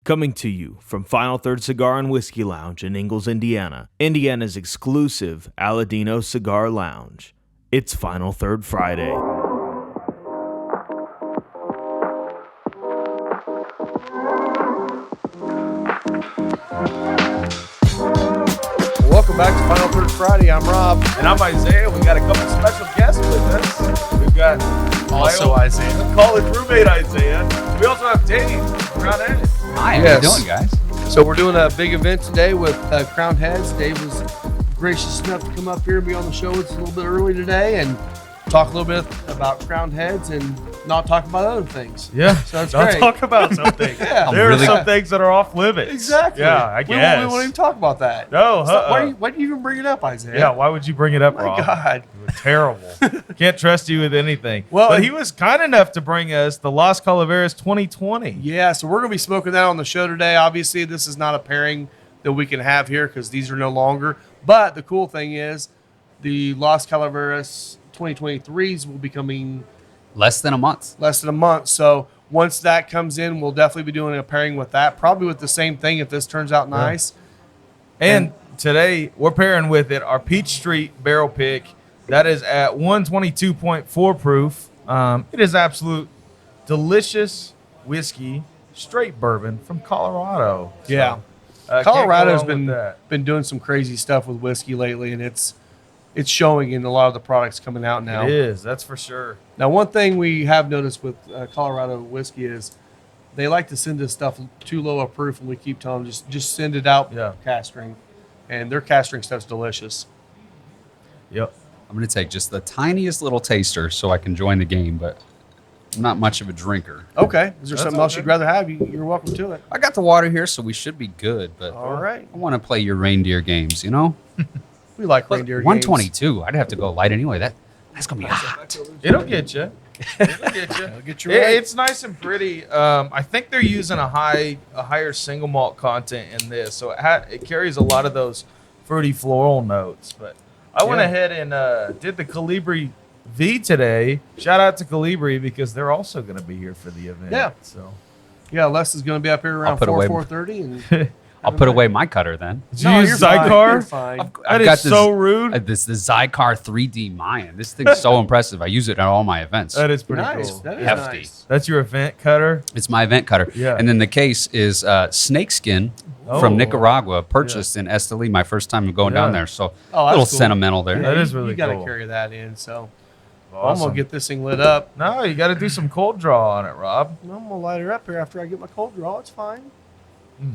Coming to you from Final Third Cigar and Whiskey Lounge in Ingalls, Indiana, Indiana's exclusive Aladino Cigar Lounge. It's Final Third Friday. Welcome back to Final Third Friday. I'm Rob. And I'm Isaiah. We got a couple special guests with us. We've got Also Isaiah. College roommate Isaiah. We also have Dave from Crown Heads. Hi, how you doing, guys? So we're doing a big event today with Crown Heads. Dave was gracious enough to come up here and be on the show with us a little bit early today and talk a little bit about Crown Heads and not talk about other things. Yeah. So that's Don't great. talk about something. Yeah. There are some things that are off limits. Exactly. Yeah, I guess. We won't even talk about that. No. Why do you even bring it up, Isaiah? Yeah, why would you bring it up, My Rob? God. You were terrible. Can't trust you with anything. Well, but he was kind enough to bring us the Las Calaveras 2020. Yeah, so we're going to be smoking that on the show today. Obviously, this is not a pairing that we can have here because these are no longer. But the cool thing is the Las Calaveras 2023s will be coming Less than a month. less than a month. So once that comes in, we'll definitely be doing a pairing with that, probably with the same thing if this turns out nice. And today we're pairing with it our Peach Street barrel pick. That is at 122.4 proof. It is absolute delicious whiskey, straight bourbon from Colorado. So, Yeah. can't go Colorado's wrong with that. been doing some crazy stuff with whiskey lately, and it's showing in a lot of the products coming out now. It is, that's for sure. Now, one thing we have noticed with Colorado whiskey is they like to send this stuff too low a proof, and we keep telling them just send it out cast strength. And their cast strength stuff's delicious. Yep. I'm going to take just the tiniest little taster so I can join the game, but I'm not much of a drinker. Okay. Is there That's something else okay. you'd rather have? You're welcome to it. I got the water here, so we should be good, but All right. I want to play your reindeer games, you know? We like reindeer games. 122. I'd have to go light anyway. That's going to be hot. It'll get you. It'll get you. It'll get you right. It's nice and pretty. I think they're using a higher single malt content in this, so it carries a lot of those fruity floral notes. But I went ahead and did the Calibri V today. Shout out to Calibri because they're also going to be here for the event. Yeah. So Yeah, Les is going to be up here around put away- 4:30. And I'll put away my cutter then. did you use you're fine. Zycar? You're fine. That is so rude. The Zycar 3D Mayan. This thing's so impressive. I use it at all my events. That is pretty Nice. cool. That is Hefty. nice. That's your event cutter. It's my event cutter. Yeah. And then the case is snakeskin Oh. from Nicaragua, purchased in Esteli, my first time going down there. So Oh, a that's little cool. sentimental there. That is really You got to cool. carry that in. So I'm Awesome. going to get this thing lit up. No, you got to do some cold draw on it, Rob. I'm going to light her up here after I get my cold draw. It's fine.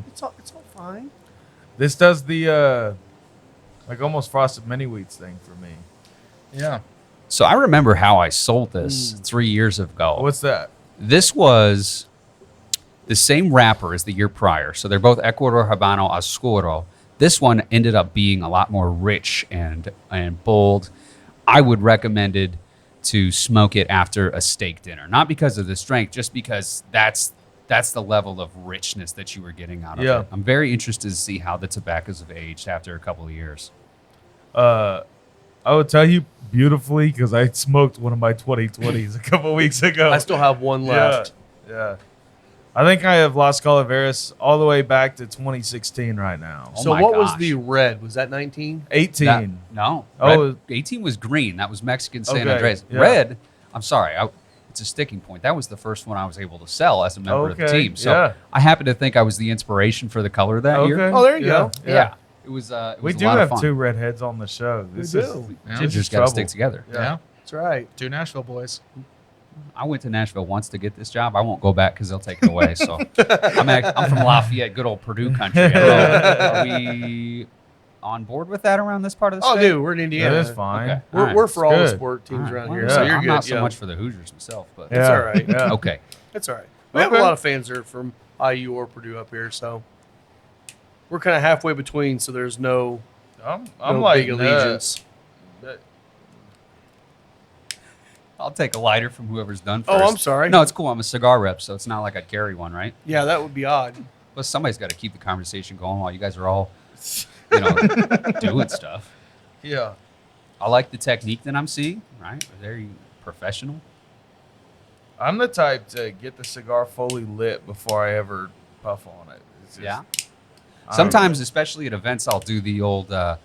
It's all fine. This does the like almost frosted mini wheats thing for me. Yeah. So I remember how I sold this 3 years ago. What's that? This was the same wrapper as the year prior. So they're both Ecuador Habano Oscuro. This one ended up being a lot more rich and bold. I would recommend it to smoke it after a steak dinner. Not because of the strength, just because that's the level of richness that you were getting out of it. I'm very interested to see how the tobaccos have aged after a couple of years. I would tell you beautifully because I smoked one of my 2020s a couple weeks ago. I still have one left. Yeah. I think I have Las Calaveras all the way back to 2016 right now. Oh So my what was gosh. the red? Was that 19? 18. No. Oh, Red, 18 was green. That was Mexican San Okay, Andreas. yeah. Red, I'm sorry. It's a sticking point. That was the first one I was able to sell as a member of the Okay, team. So yeah. I happen to think I was the inspiration for the color that year. Okay. Oh, there you go. Yeah. It was, it We was do a lot have of fun. two redheads on the show. We This do. is Gingers this is got to trouble. stick together. Yeah. That's right. Two Nashville boys. I went to Nashville once to get this job. I won't go back because they'll take it away. So I'm from Lafayette, good old Purdue country. Are we on board with that around this part of the Oh, state? dude, we're in Indiana. That is fine. Okay. We're, All right. we're for all the good. sport teams All right. around Well, here, yeah. so you're I'm good. not so yeah. much for the Hoosiers myself, but It's all right. Yeah. okay. It's all right. We have a Okay. lot of fans that are from IU or Purdue up here, so we're kind of halfway between, so there's no I'm no like big allegiance. I'll take a lighter from whoever's done first. Oh, I'm sorry. No, it's cool. I'm a cigar rep, so it's not like I'd carry one, right? Yeah, that would be odd. But somebody's got to keep the conversation going while you guys are all, doing stuff. Yeah. I like the technique that I'm seeing, right? Very professional. I'm the type to get the cigar fully lit before I ever puff on it. It's just, Yeah. I don't Sometimes, know. especially at events, I'll do the old the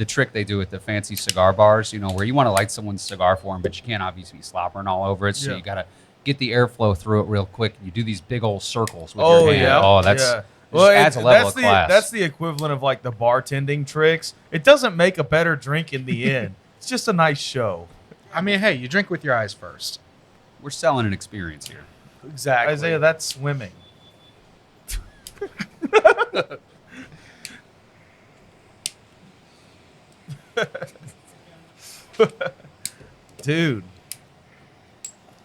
trick they do at the fancy cigar bars. You know, where you want to light someone's cigar for them, but you can't obviously be slobbering all over it. So Yeah. you gotta get the airflow through it real quick. You do these big old circles with Oh your hand. yeah. Oh, that's yeah. just adds a level of that's class. That's the equivalent of like the bartending tricks. It doesn't make a better drink in the end. It's just a nice show. I mean, hey, you drink with your eyes first. We're selling an experience here. Exactly. Isaiah, that's swimming. Dude.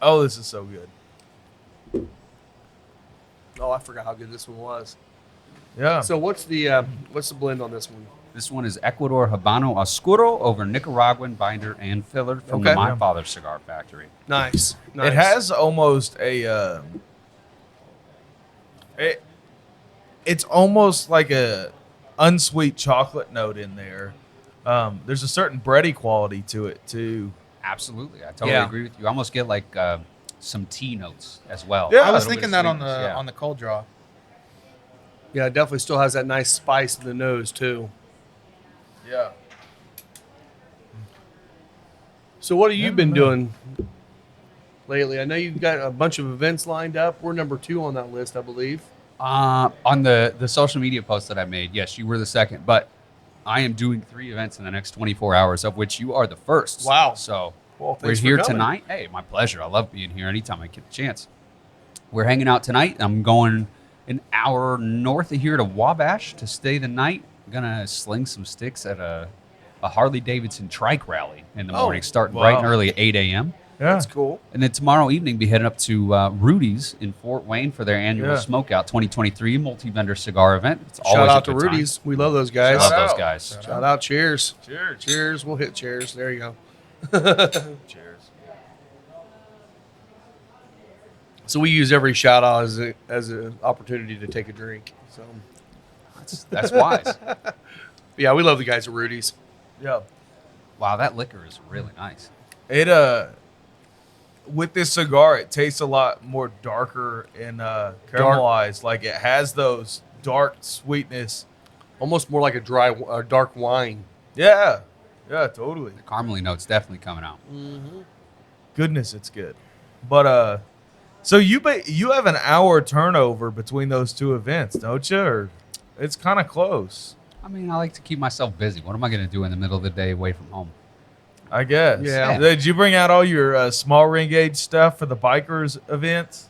Oh, this is so good. Oh, I forgot how good this one was. Yeah. So what's the blend on this one? This one is Ecuador Habano Oscuro over Nicaraguan binder and filler from Okay. the My Father's Cigar Factory. Nice. It has almost it's almost like a unsweet chocolate note in there. There's a certain bready quality to it too. Absolutely, I totally Yeah. agree with you. You almost get like some tea notes as well. Yeah. I A was little bit thinking of that on the sweetness, yeah. on the cold draw. Yeah, it definitely still has that nice spice in the nose too. Yeah. So what have you Yeah, been no. doing lately? I know you've got a bunch of events lined up. We're number 2 on that list, I believe. On the social media post that I made, yes, you were the second, but I am doing 3 events in the next 24 hours, of which you are the first. Wow. So Well, we're thanks for here coming. tonight. Hey, my pleasure. I love being here anytime I get the chance. We're hanging out tonight. I'm going an hour north of here to Wabash to stay the night. I'm gonna sling some sticks at a Harley Davidson trike rally in the Oh, morning, starting wow. bright and early at 8 a.m. Yeah. That's cool. And then tomorrow evening, be heading up to Rudy's in Fort Wayne for their annual Yeah. Smokeout 2023 multi-vendor cigar event. It's always Shout a out to good time. Rudy's. We love those guys. Love Shout those out. guys. Shout out. Cheers. Cheers. Cheers. We'll hit cheers. There you go. Cheers. So we use every shout out as an opportunity to take a drink. So That's wise. yeah, we love the guys at Rudy's. Yeah. Wow, that liquor is really nice. It with this cigar, it tastes a lot more darker and caramelized. Like it has those dark sweetness. Almost more like a dark wine. Yeah. Yeah, totally. The caramely note's definitely coming out. Goodness, it's good. But so you have an hour turnover between those 2 events, don't you? Or it's kind of close, I mean, I like to keep myself busy. What am I going to do in the middle of the day away from home? I guess. Yeah. Did you bring out all your small ring gauge stuff for the bikers events?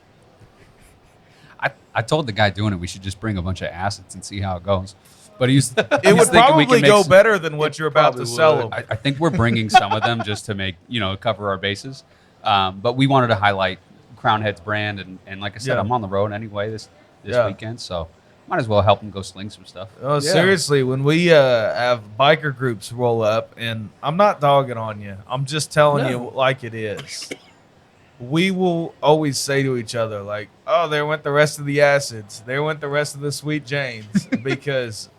I told the guy doing it we should just bring a bunch of acids and see how it goes. But he's It would thinking we probably can make go some- better than what you're about to probably sell would. them. I think we're bringing some of them just to make, cover our bases. But we wanted to highlight Crown Head's brand. And like I said, Yeah. I'm on the road anyway this Yeah. weekend. So might as well help them go sling some stuff. Oh, Yeah. seriously, when we have biker groups roll up, and I'm not dogging on you, I'm just telling you like it is. We will always say to each other, like, oh, there went the rest of the acids. There went the rest of the sweet Janes. Because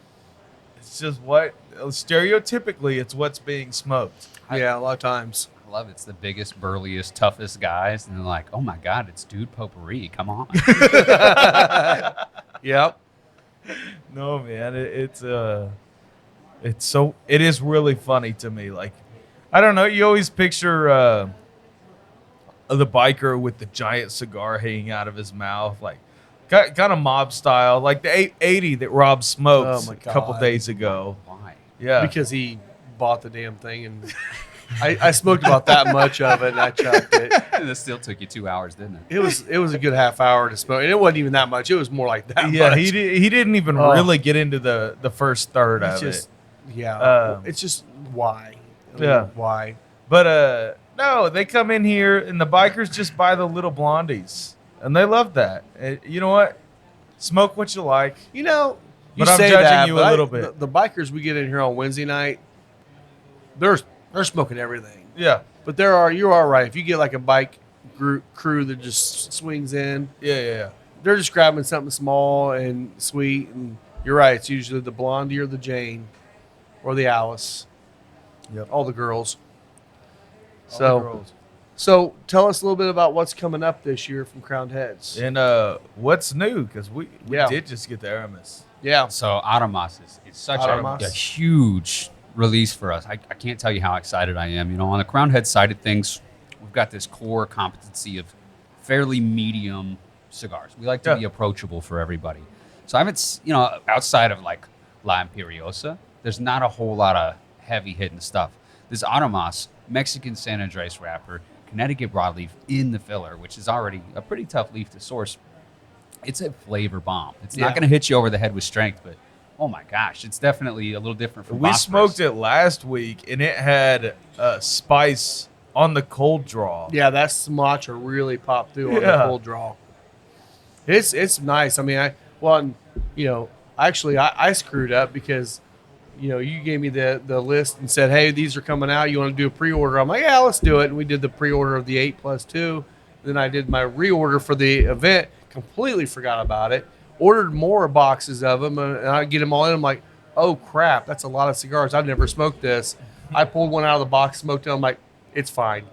it's just stereotypically, it's what's being smoked. Yeah, a lot of times. I love it. It's the biggest, burliest, toughest guys. And they're like, oh my God, it's Dude Potpourri. Come on. Yep. No, man, it is really funny to me. Like, I don't know, you always picture the biker with the giant cigar hanging out of his mouth, like kind of mob style, like the 880 that Rob smoked Oh, my a couple God. days ago. Why? Yeah, Because he bought the damn thing, and I smoked about that much of it, and I chucked it. This still took you 2 hours, didn't it? It was a good half hour to smoke, and it wasn't even that much. It was more like that. yeah, much. he didn't even Oh. really get into the first third It's of just, it. yeah. It's just why. I mean, Yeah. Why? But no, they come in here and the bikers just buy the little blondies, and they love that. You know what? Smoke what you like. You know, you But I'm say judging that, you a but little bit. The bikers we get in here on Wednesday night, they're smoking everything. Yeah, But you are right. If you get like a bike crew that just swings in, yeah. they're just grabbing something small and sweet. And you're right. It's usually the Blondie or the Jane or the Alice. Yep. All the girls. All the So, girls. So tell us a little bit about what's coming up this year from Crowned Heads. And what's new? Because we Yeah. did just get the Aramis. Yeah. So Automas is such Automas. a huge release for us. I can't tell you how excited I am. You know, on the Crown Head side of things, we've got this core competency of fairly medium cigars. We like to be approachable for everybody. So I haven't, outside of like La Imperiosa, there's not a whole lot of heavy hitting stuff. This Automas, Mexican San Andres wrapper, Connecticut broadleaf in the filler, which is already a pretty tough leaf to source. It's a flavor bomb. It's not going to hit you over the head with strength, but oh my gosh, it's definitely a little different from We Phosphorus. smoked it last week, and it had spice on the cold draw. Yeah, that Sumatra really popped through on the cold draw. It's nice. I mean, I screwed up because, you gave me the list and said, hey, these are coming out. You want to do a pre-order? I'm like, yeah, let's do it. And we did the pre-order of the 8+2. Then I did my reorder for the event. Completely forgot about it. Ordered more boxes of them, and I get them all in. I'm like, oh crap, that's a lot of cigars. I've never smoked this. I pulled one out of the box, smoked it. I'm like, it's fine.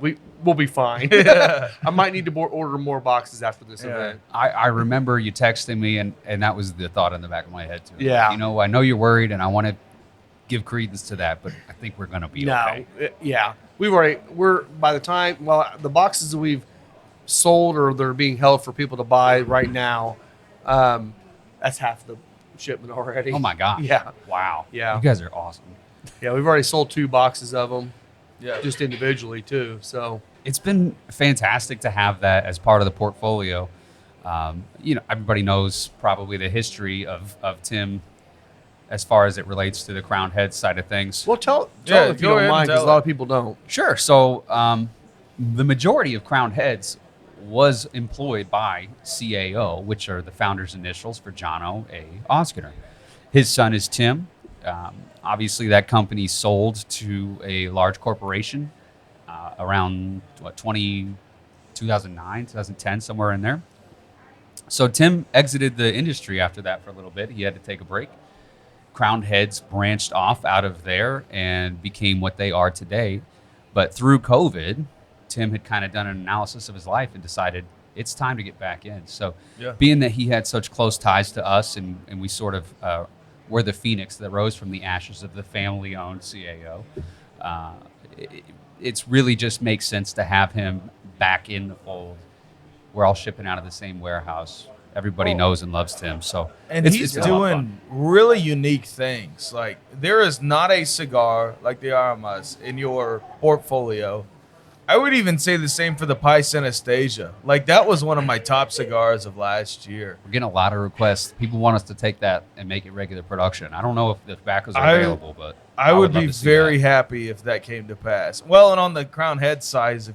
We'll be fine. I might need to order more boxes after this event. I remember you texting me, and that was the thought in the back of my head too. Yeah. I know you're worried, and I want to give credence to that, but I think we're going to be okay. Yeah. By the time, the boxes that we've sold or they're being held for people to buy right now, that's half the shipment already. Oh my gosh. Yeah. Wow. Yeah. You guys are awesome. Yeah, we've already sold 2 boxes of them. Yeah. Just individually too. So It's been fantastic to have that as part of the portfolio. Everybody knows probably the history of Tim as far as it relates to the Crowned Head side of things. well, tell Yeah, if you go don't ahead mind, and because a tell lot it. of people don't. Sure. So the majority of Crowned Heads was employed by CAO, which are the founder's initials for Jono A. Oskiner. His son is Tim. Obviously, that company sold to a large corporation around 2009, 2010, somewhere in there. So Tim exited the industry after that for a little bit. He had to take a break. Crowned Heads branched off out of there and became what they are today. But through COVID, Tim had kind of done an analysis of his life and decided it's time to get back in. So being that he had such close ties to us and we sort of were the phoenix that rose from the ashes of the family-owned CAO, it's really just makes sense to have him back in the fold. We're all shipping out of the same warehouse. Everybody knows and loves Tim. So And it's he's been a lot of doing fun. really unique things. Like, there is not a cigar like the Aramas in your portfolio. I would even say the same for the Pais Anastasia. Like, that was one of my top cigars of last year. We're getting a lot of requests. People want us to take that and make it regular production. I don't know if the tobaccos are available, but I would love be to see very that. happy if that came to pass. Well, and on the Crown Head side,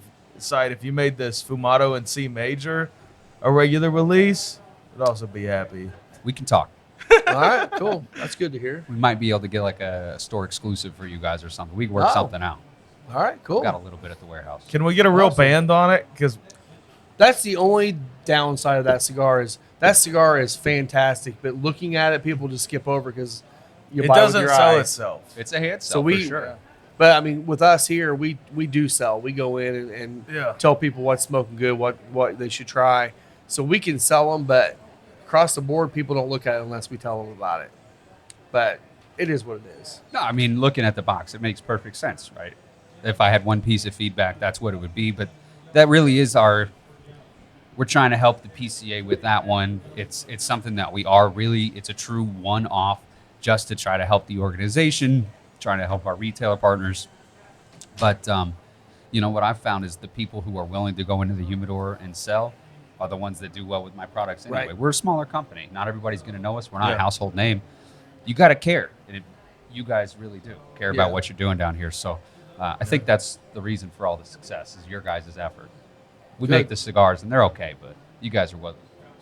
if you made this Fumato in C major a regular release, I'd also be happy. We can talk. All right, cool. That's good to hear. We might be able to get like a store exclusive for you guys or something. We can work something out. All right, cool. We got a little bit at the warehouse. Can we get a real band on it? Because That's the only downside of that cigar is fantastic, but looking at it, people just skip over because you it buy doesn't with your sell eye. itself. It's a hand So sell we, for sure. but I mean, with us here, we do sell. We go in and Yeah. tell people what's smoking good, what they should try. So we can sell them, but across the board, people don't look at it unless we tell them about it. But it is what it is. No, I mean, looking at the box, it makes perfect sense, right? If I had one piece of feedback, that's what it would be. But that really is we're trying to help the PCA with that one. It's something that it's a true one-off just to try to help the organization, trying to help our retailer partners. But, what I've found is the people who are willing to go into the humidor and sell are the ones that do well with my products anyway. Right. We're a smaller company. Not everybody's going to know us. We're not Yeah. a household name. You got to care. And you guys really do care about Yeah. what you're doing down here. So I think that's the reason for all the success is your guys' effort. We Good. make the cigars, and they're okay, but you guys are what.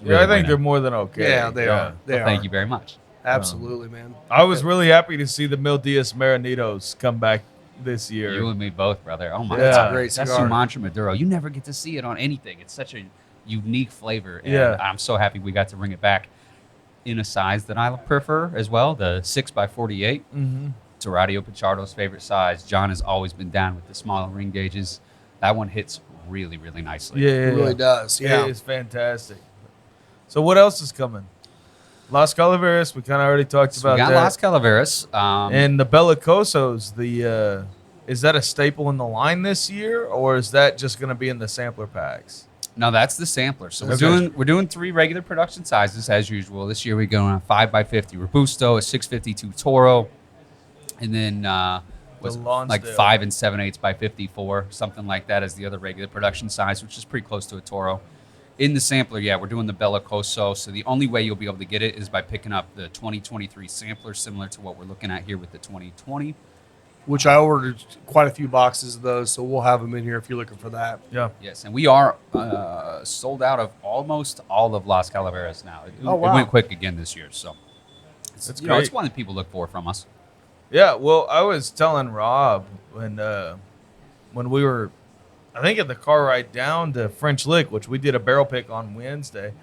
Yeah, I think they're more than okay. Yeah, they are. They Well, are. thank you very much. Absolutely, man. I was really happy to see the Mil Diaz Marinitos come back this year. You and me both, brother. Oh my Yeah. That's god, a great That's cigar. Sumatra Maduro. You never get to see it on anything. It's such a unique flavor. And Yeah. I'm so happy we got to bring it back in a size that I prefer as well, the 6x48. Mm-hmm. It's Radio Pichardo's favorite size. John has always been down with the smaller ring gauges. That one hits really, really nicely. Yeah, It really does. Yeah. It is fantastic. So what else is coming? Las Calaveras, we kind of already talked So we about got that. Las Calaveras. And the Bellicosos, is that a staple in the line this year, or is that just going to be in the sampler packs? No, that's the sampler. So Okay. we're doing 3 regular production sizes as usual. This year we're going on 5x50 Robusto, a 652 Toro, and then was like Lonsdale. 5 7/8 by 54, something like that as the other regular production size, which is pretty close to a Toro. In the sampler, yeah, we're doing the Bellicoso. So the only way you'll be able to get it is by picking up the 2023 sampler, similar to what we're looking at here with the 2020. Which I ordered quite a few boxes of those, so we'll have them in here if you're looking for that. Yeah. Yes, and we are sold out of almost all of Las Calaveras now. Oh, wow. It went quick again this year, so That's it's great. one that people look for from us. Yeah, well, I was telling Rob when we were, I think, at the car ride down to French Lick, which we did a barrel pick on Wednesday.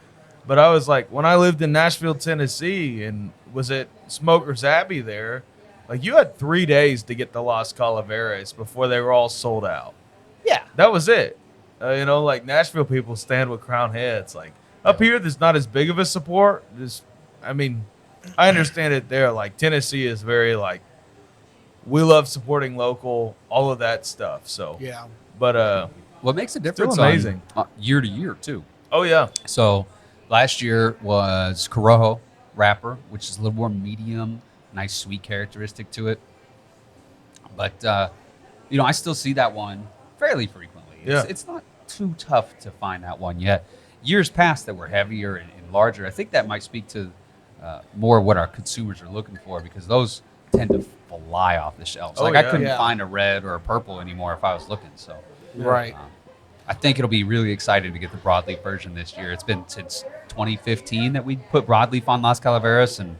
But I was like, when I lived in Nashville, Tennessee, and was at Smoker's Abbey there, like you had 3 days to get the Las Calaveras before they were all sold out. Yeah. That was it. Like Nashville people stand with crown heads. Like up here, there's not as big of a support. I understand it there. Like Tennessee is very like, we love supporting local, all of that stuff. So, Yeah. but What makes a difference amazing. on year to year too. oh yeah, So last year was Corojo wrapper, which is a little more medium, nice sweet characteristic to it. But I still see that one fairly frequently. Yeah. It's not too tough to find that one yet. Years past that were heavier and larger. I think that might speak to more what our consumers are looking for, because those tend to fly off the shelves. Oh, Like I yeah. couldn't Yeah. find a red or a purple anymore if I was looking. So Right. I think it'll be really exciting to get the broadleaf version this year. It's been since 2015 that we put broadleaf on Las Calaveras, and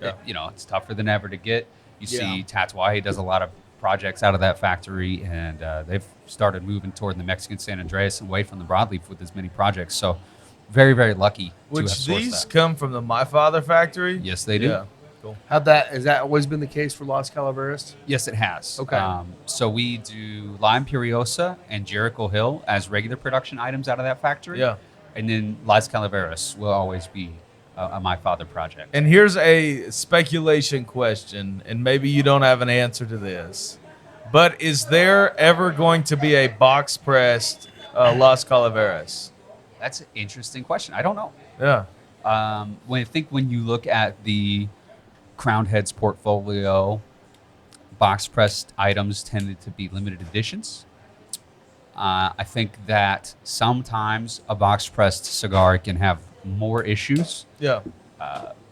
Yeah. it's tougher than ever to get. You Yeah. see Tatuaje does a lot of projects out of that factory, and they've started moving toward the Mexican San Andreas and away from the broadleaf with as many projects. So very, very lucky to have which sourced these that. come from the My Father factory. Yes, they do. Yeah, cool. Has that always been the case for Las Calaveras? Yes, it has. Okay. So we do Lime Puriosa and Jericho Hill as regular production items out of that factory. Yeah. And then Las Calaveras will always be a My Father project. And here's a speculation question, and maybe you don't have an answer to this, but is there ever going to be a box pressed Las Calaveras? That's an interesting question. I don't know. Yeah. When you look at the Crowned Heads portfolio, box pressed items tended to be limited editions. I think that sometimes a box pressed cigar can have more issues. Yeah.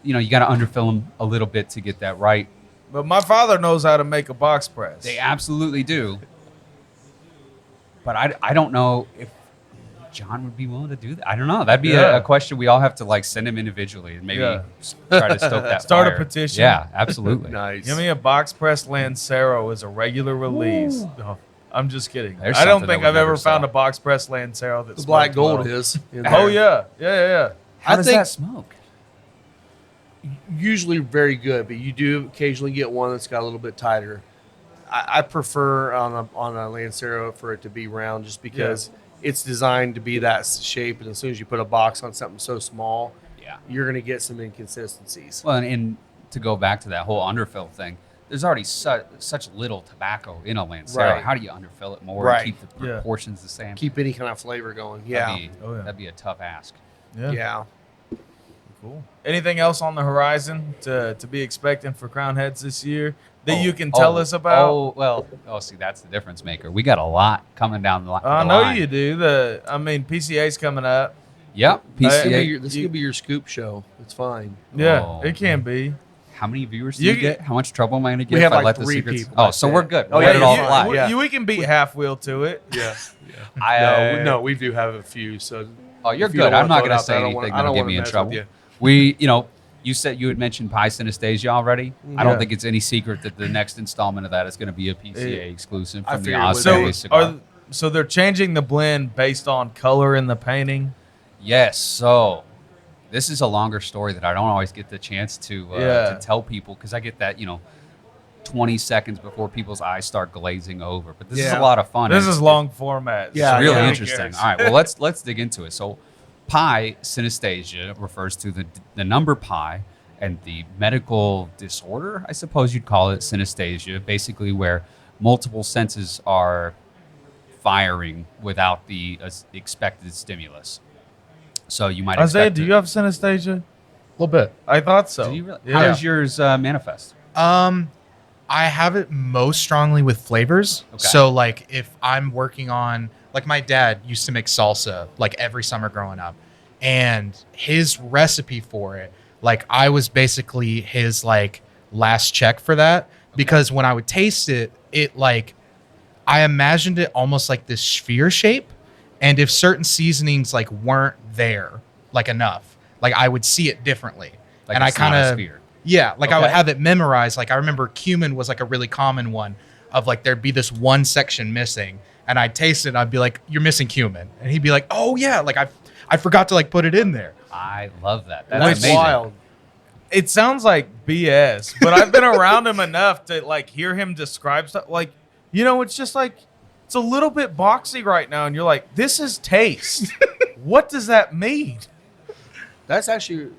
You got to underfill them a little bit to get that right. But my father knows how to make a box press. They absolutely do. But I don't know if John would be willing to do that. I don't know. That'd be Yeah. a question we all have to send him individually and maybe Yeah. try to stoke that Start a fire. petition. Yeah, absolutely. Nice. Give me a box press Lancero as a regular release. No, I'm just kidding. There's I don't something think that I've would ever never found sell. a box press Lancero that's The black gold is. in Oh there. yeah, yeah. How I does think- that smoke? Usually very good, but you do occasionally get one that's got a little bit tighter. I prefer on a Lancero for it to be round, just because it's designed to be that shape, and as soon as you put a box on something so small, Yeah. you're going to get some inconsistencies. Well, and to go back to that whole underfill thing, there's already such little tobacco in a Lancero. Right. How do you underfill it more Right. and keep the Yeah. proportions the same? Keep any kind of flavor going. Yeah, That'd be a tough ask. yeah. Cool. Anything else on the horizon to be expecting for Crown Heads this year that you can Oh, tell us about? See, that's the difference maker. We got a lot coming down the, I the know line. you do. PCA's coming up. Yep. This PCA. could be your scoop show. It's fine. Yeah, Oh, it can be. How many viewers do You you can- get? How much trouble am I going to get We if have I like let the 3 secrets? people, Oh, that's so it. we're good. Oh, We yeah, let it all you- fly. yeah. We can beat half wheel to it. Yeah. I- No, we do have a few. So Oh, you're if you good. don't I'm wanna not throw it going to out say there, I don't anything wanna- I that'll don't get wanna me in mess with trouble. you. We, you said you had mentioned Pie Synesthesia already. I Yeah. don't think it's any secret that the next installment of that is going to be a PCA exclusive I from the figured it would Oscar be. cigar. So they're changing the blend based on color in the painting. Yes. So this is a longer story that I don't always get the chance to Yeah. tell people, because I get that 20 seconds before people's eyes start glazing over. But this is a Yeah. lot of fun. This and is long format. Yeah, it's really yeah. interesting. All right, well, let's dig into it. So, pi synesthesia refers to the number pi and the medical disorder, I suppose you'd call it, synesthesia, basically where multiple senses are firing without the expected stimulus. So you might Isaiah, expect do it- you have synesthesia? A little bit. I thought so. Do you really? Yeah. How does yours manifest? I have it most strongly with flavors. Okay. So like if I'm working on, like my dad used to make salsa like every summer growing up, and his recipe for it, like I was basically his like last check for that, because when I would taste it, it like I imagined it almost like this sphere shape, and if certain seasonings like weren't there like enough, like I would see it differently. Like and I it's not a kind of sphere. yeah, like I would Okay. have it memorized. Like I remember cumin was like a really common one of like there'd be this one section missing, and I'd taste it and I'd be like, "You're missing cumin," and he'd be like, "Oh yeah, like I forgot to like put it in there." I love that. That's That's amazing. wild. It sounds like BS, but I've been around him enough to like hear him describe stuff. Like, it's just like it's a little bit boxy right now, and you're like, "This is taste." What does that mean? That's actually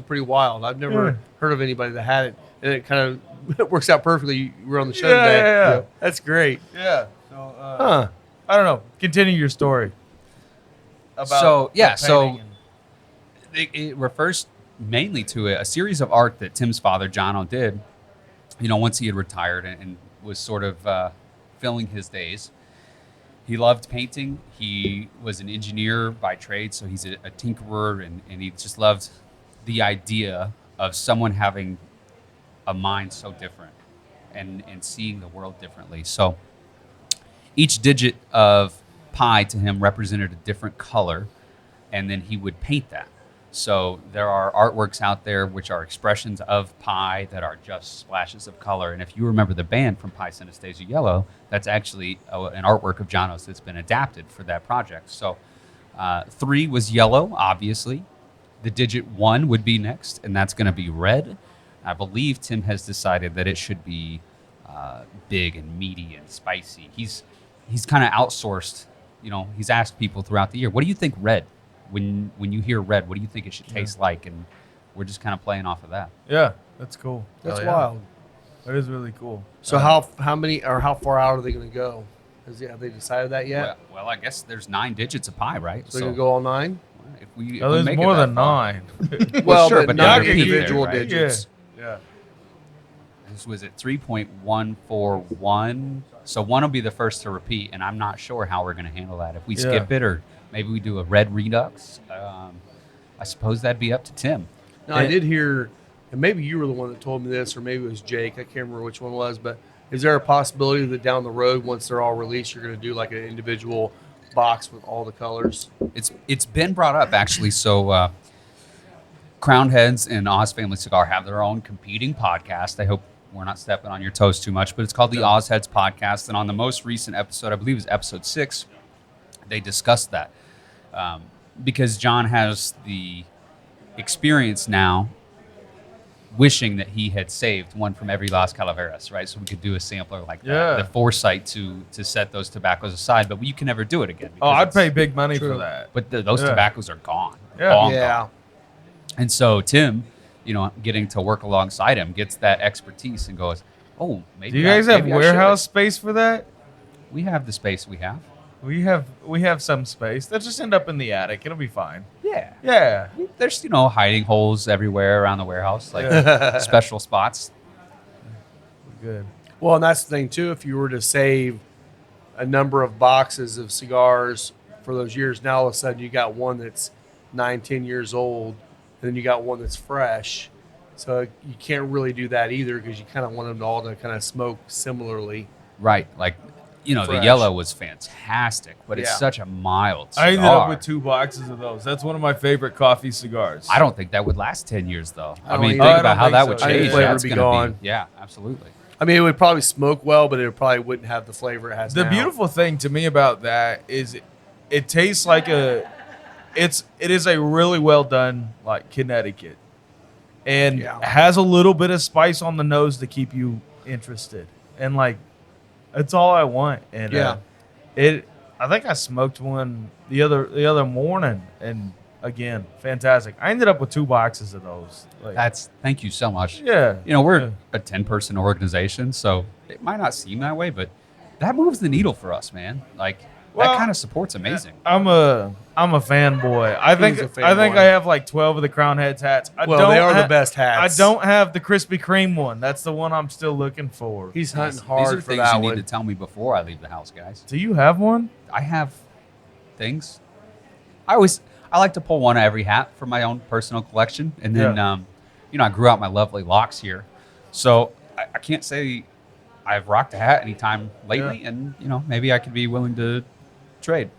pretty wild. I've never heard of anybody that had it, and it kind of works out perfectly. You were on the show today. Yeah. That's great. Yeah. So, Huh. I don't know. Continue your story. So, yeah, the so- painting and- It refers mainly to a series of art that Tim's father, Jono, did, once he had retired and was sort of filling his days. He loved painting. He was an engineer by trade, so he's a tinkerer, and he just loved the idea of someone having a mind so different and seeing the world differently. So each digit of pi to him represented a different color, and then he would paint that. So there are artworks out there which are expressions of pi that are just splashes of color. And if you remember the band from Pi Synesthesia Yellow, that's actually an artwork of Jono's that's been adapted for that project. So 3 was yellow, obviously. The digit 1 would be next, and that's going to be red. I believe Tim has decided that it should be big and meaty and spicy. He's kind of outsourced. He's asked people throughout the year, what do you think red? When you hear red, what do you think it should taste like? And we're just kind of playing off of that. Yeah, that's cool. That's Hell yeah. wild. That is really cool. So how many or how far out are they going to go? Have they decided that yet? Well, I guess there's 9 digits of pi, right? So they're going to go all 9? if we, Oh, if we there's make it more that than far- 9. Well, sure, but but not they're repeating, individual right? digits. Yeah. This was at 3.141. So 1 will be the first to repeat, and I'm not sure how we're going to handle that. If we Yeah. skip it, or maybe we do a red redux, I suppose that'd be up to Tim. Now, I did hear, and maybe you were the one that told me this, or maybe it was Jake. I can't remember which one it was, but is there a possibility that down the road, once they're all released, you're going to do like an individual box with all the colors? It's been brought up, actually. So Crown Heads and Oz Family Cigar have their own competing podcast. I hope we're not stepping on your toes too much, but it's called the Oz Heads Podcast. And on the most recent episode, I believe it was episode 6, they discussed that. Because John has the experience now wishing that he had saved one from every Las Calaveras, right? So we could do a sampler like that. Yeah. The foresight to set those tobaccos aside, but you can never do it again. Oh, because I'd it's- pay big money True. for that. But those Yeah. tobaccos are gone. Yeah. Gone, Yeah. gone. And so Tim, getting to work alongside him gets that expertise and goes, oh, maybe. Do you guys have maybe I warehouse should. space for that? We have the space we have. We have some space. They'll just end up in the attic. It'll be fine. Yeah. Yeah. There's, hiding holes everywhere around the warehouse, like special spots. Good. Well, and that's the thing, too. If you were to save a number of boxes of cigars for those years, now all of a sudden you got one that's 9-10 years old, and then you got one that's fresh. So you can't really do that either, because you kind of want them all to kind of smoke similarly. Right. Like, the Fresh. yellow was fantastic, but it's Yeah. such a mild cigar. I ended up with 2 boxes of those. That's one of my favorite coffee cigars. I don't think that would last 10 years, though. I I don't mean, either. think I about don't how think that so. would I think change. flavor That's would be gonna gone. Yeah, absolutely. I mean, it would probably smoke well, but it probably wouldn't have the flavor it has The now. beautiful thing to me about that is it tastes like it is a really well done like Connecticut, and Yeah. has a little bit of spice on the nose to keep you interested, and like that's all I want. And Yeah. I think I smoked one the other morning, and again, fantastic. I ended up with 2 boxes of those. Like, Thank you so much. yeah, You know, we're yeah. a 10-person organization, so it might not seem that way, but that moves the needle for us, man. Like Well, that kind of support's amazing. I'm a fanboy. I think a I think fanboy. I have like 12 of the Crown Heads hats. Well, they are the best I hats. don't have the Krispy Kreme one. That's the one I'm still looking for. He's hunting These are hard for things that you need one. to tell me before I leave the house, guys. Do you have one? I have things. I like to pull one of every hat for my own personal collection, and then I grew out my lovely locks here, so I can't say I've rocked a hat anytime lately, and maybe I could be willing to trade.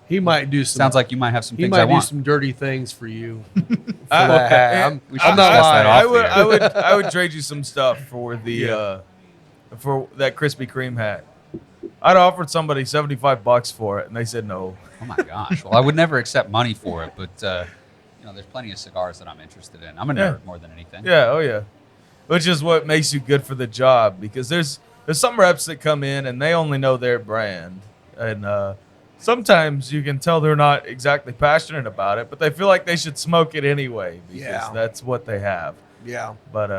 He might do some. Sounds like you might have some he things might I do want. some dirty things for you. For I- that hat. We should I'm not discuss that lying. off the air. I would trade you some stuff for the Yeah. for that Krispy Kreme hat. I'd offered somebody $75 for it, and they said no. Oh my gosh! Well, I would never accept money for it, but there's plenty of cigars that I'm interested in. I'm a nerd more than anything. Yeah, oh yeah. Which is what makes you good for the job, because there's some reps that come in and they only know their brand, and sometimes you can tell they're not exactly passionate about it, but they feel like they should smoke it anyway because Yeah. that's what they have. Yeah. But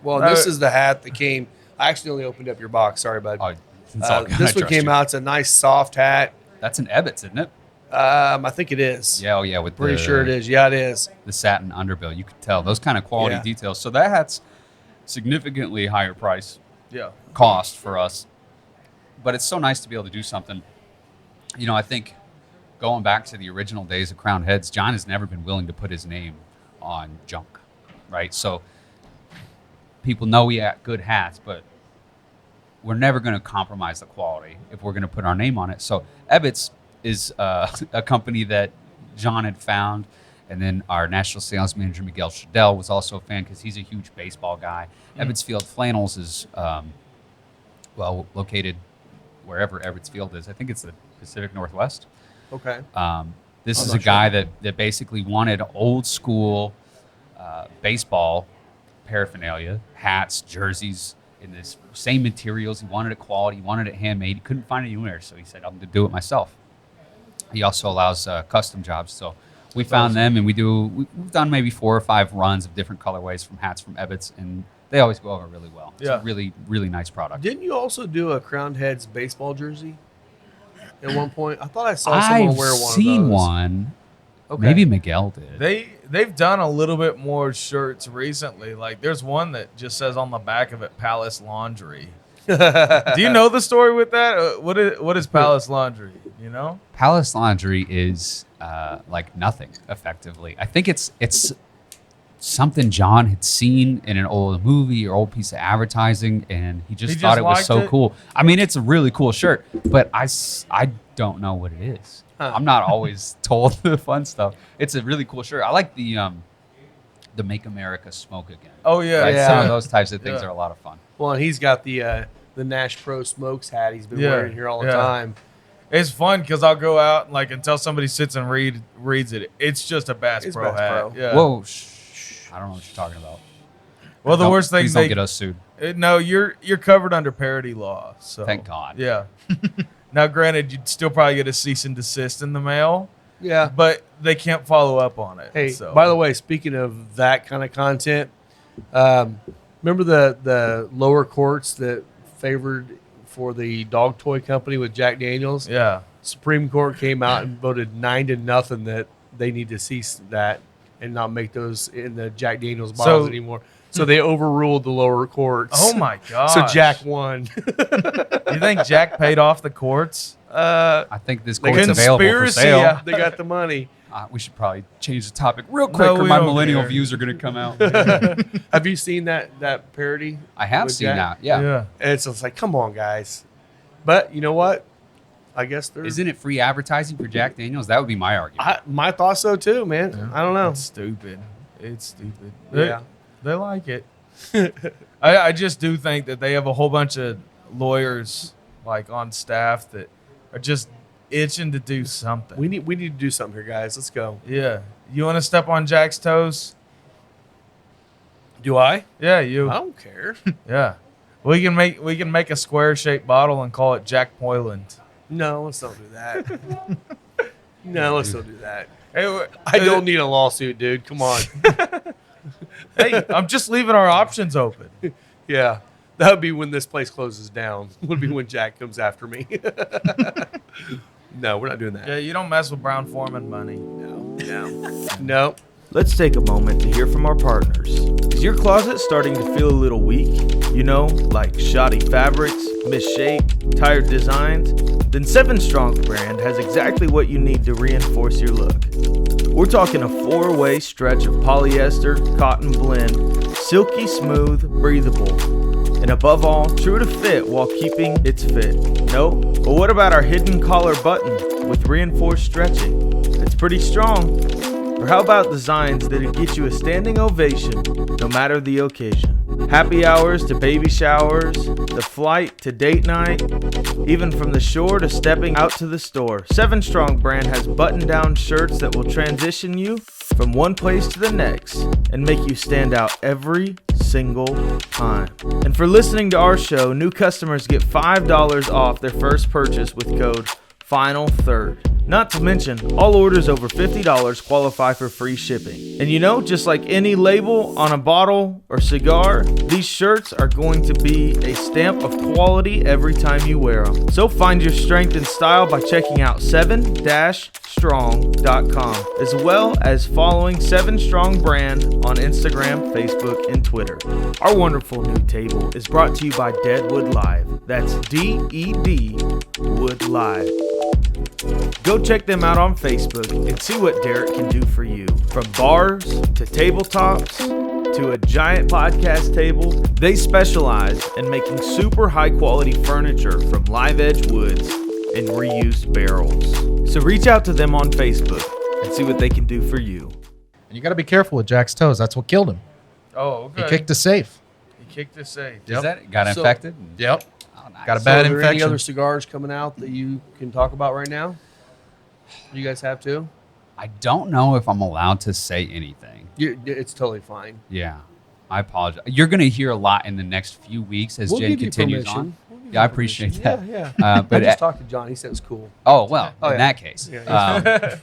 Well, this is the hat that came. I accidentally opened up your box. Sorry, bud. Oh, it's all good. I This one trust came you. out. It's a nice soft hat. That's an Ebbets, isn't it? I think it is. Yeah, oh yeah, with Pretty sure it is. Yeah, it is. the satin underbill. You could tell those kind of quality Yeah. details. So that hat's significantly higher price yeah. cost for us, but it's so nice to be able to do something. I think going back to the original days of Crown Heads, John has never been willing to put his name on junk, right? So people know we have good hats, but we're never going to compromise the quality if we're going to put our name on it. So Ebbets is a company that John had found, and then our national sales manager Miguel Shadell was also a fan because he's a huge baseball guy. Ebbets Field Flannels is located wherever Ebbets Field is. I think it's the Pacific Northwest. Okay. This I'm is not a guy that basically wanted old school baseball paraphernalia, hats, jerseys, in this same materials. He wanted it quality. He wanted it handmade. He couldn't find it anywhere, so he said, I'm going to do it myself. He also allows custom jobs. So we found them, and we've done maybe 4 or 5 runs of different colorways from hats from Ebbets, and they always go over really well. It's Yeah. a really, really nice product. Didn't you also do a Crowned Heads baseball jersey at one point? I thought I saw someone I've wear one seen of those. one. Okay. Maybe Miguel did. They've done a little bit more shirts recently. Like there's one that just says on the back of it Palace Laundry. Do you know the story with that? What is Palace Laundry? You know? Palace Laundry is like nothing, effectively. I think it's something John had seen in an old movie or old piece of advertising, and he just thought it was liked so it? cool. I mean, it's a really cool shirt, but I don't know what it is. Huh. I'm not always told the fun stuff. It's a really cool shirt. I like the Make America Smoke Again. Oh yeah. Like, Yeah. some of those types of things Yeah. are a lot of fun. Well, and he's got the Nash Pro Smokes hat he's been Yeah. wearing here all the Yeah. time. It's fun because I'll go out and until somebody sits and reads it. It's just a Bass It's Pro Bass hat. Pro. Yeah. Whoa, shh, I don't know what you're talking about. Well, the Don't- worst thing please don't get us sued. No, you're covered under parody law. So Thank God. Yeah. Now, granted, you'd still probably get a cease and desist in the mail, Yeah. but they can't follow up on it. Hey, so. by the way, speaking of that kind of content, remember the lower courts that favored for the dog toy company with Jack Daniels? Yeah. Supreme Court came out and voted 9-0 that they need to cease that and not make those in the Jack Daniels bottles anymore. So they overruled the lower courts. Oh my God. So Jack won. You think Jack paid off the courts? I think this Like court's available for conspiracy, sale. yeah. They got the money. We should probably change the topic real quick, No, or we my don't millennial care. views are going to come out. Have you seen that parody? I have with seen Jack? that. Yeah. And it's just like, come on, guys. But you know what? I guess there's. Isn't it free advertising for Jack Daniels? That would be my argument. My thoughts so too, man. Yeah. I don't know. It's stupid. It's stupid. Yeah. They like it. I just do think that they have a whole bunch of lawyers on staff that are just itching to do something. We need to do something here, guys. Let's go. Yeah. You want to step on Jack's toes? Do I? Yeah, you. I don't care. Yeah. We can make a square shaped bottle and call it Jack Poyland. No, let's don't do that. No, let's don't do that. Hey, I don't need a lawsuit, dude. Come on. hey, I'm just leaving our options open. Yeah, that would be when this place closes down. Would be when Jack comes after me. No, we're not doing that. Yeah, you don't mess with Brown Foreman money. No. Let's take a moment to hear from our partners. Is your closet starting to feel a little weak? You know, like shoddy fabrics, misshaped, tired designs? Then 7 Strong brand has exactly what you need to reinforce your look. We're talking a 4-way stretch of polyester, cotton blend, silky smooth, breathable, and above all, true to fit while keeping its fit. No? But what about our hidden collar button with reinforced stretching? It's pretty strong. Or how about designs that'll get you a standing ovation no matter the occasion? Happy hours to baby showers, the flight to date night, even from the shore to stepping out to the store. 7 Strong brand has button-down shirts that will transition you from one place to the next and make you stand out every single time. And for listening to our show, new customers get $5 off their first purchase with code FINAL3rd. Not to mention, all orders over $50 qualify for free shipping. And you know, just like any label on a bottle or cigar, these shirts are going to be a stamp of quality every time you wear them. So find your strength and style by checking out 7-strong.com, as well as following 7 Strong brand on Instagram, Facebook, and Twitter. Our wonderful new table is brought to you by Deadwood Live. That's D-E-D Wood Live. Go check them out on Facebook and see what Derek can do for you. From bars to tabletops to a giant podcast table, they specialize in making super high quality furniture from live edge woods and reused barrels. So reach out to them on Facebook and see what they can do for you. And you got to be careful with Jack's toes. That's what killed him. Oh, okay. He kicked the safe. He kicked the safe. Is that got So- infected? Yep. Oh, nice. Got a So bad are there any infection. other cigars coming out that you can talk about right now? You guys have to? I don't know if I'm allowed to say anything. It's totally fine. Yeah, I apologize. You're going to hear a lot in the next few weeks as We'll Jen give you continues permission. on. We'll give Yeah, I you appreciate permission. that. Yeah. But I just talked to John. He said it was cool. oh well, Oh, in yeah. that case, Yeah.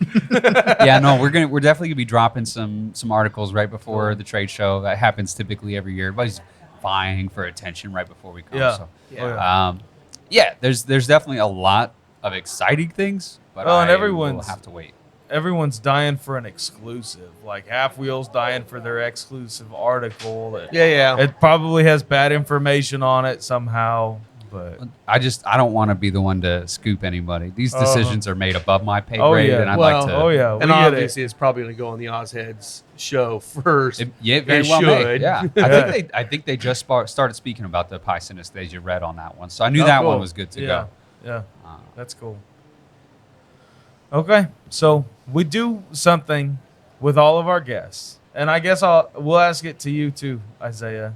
yeah, no, we're definitely gonna be dropping some articles right before the trade show. That happens typically every year. Everybody's vying for attention right before we come. Yeah. So, Yeah. there's definitely a lot of exciting things, but Well, and I will everyone's- have to wait. Everyone's dying for an exclusive. Like Half Wheel's dying for their exclusive article. Yeah. It probably has bad information on it somehow, but I don't want to be the one to scoop anybody. These Uh-huh. decisions are made above my pay Oh, grade, yeah. and I'd Well, like to. oh yeah, we And get it. obviously, it's probably going to go on the Ozheads show first. Yeah, very It well made. should. Yeah, Yeah. I think they just started speaking about the pie synesthesia red on that one, so I knew Oh, that cool. one was good to yeah. go. Yeah, Uh, that's cool. Okay, so we do something with all of our guests, and I guess we'll ask it to you too, Isaiah.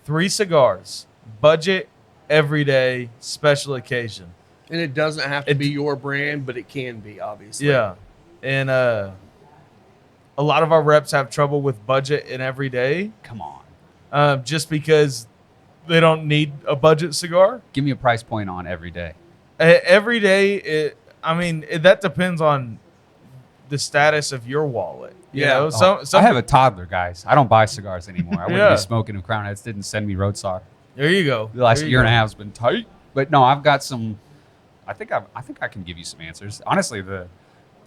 3 cigars, budget, everyday, special occasion. And it doesn't have to be your brand, but it can be, obviously. Yeah, and a lot of our reps have trouble with budget and everyday, Come on, just because they don't need a budget cigar. give me a price point on every day. Every day, that depends on the status of your wallet. You Yeah. know? Oh, I have a toddler, guys. I don't buy cigars anymore. I wouldn't Yeah. be smoking if Crown Heads didn't send me Road Sock. There you go. The last There you year and a go. half has been tight, but no, I've got some. I think I can give you some answers. Honestly, the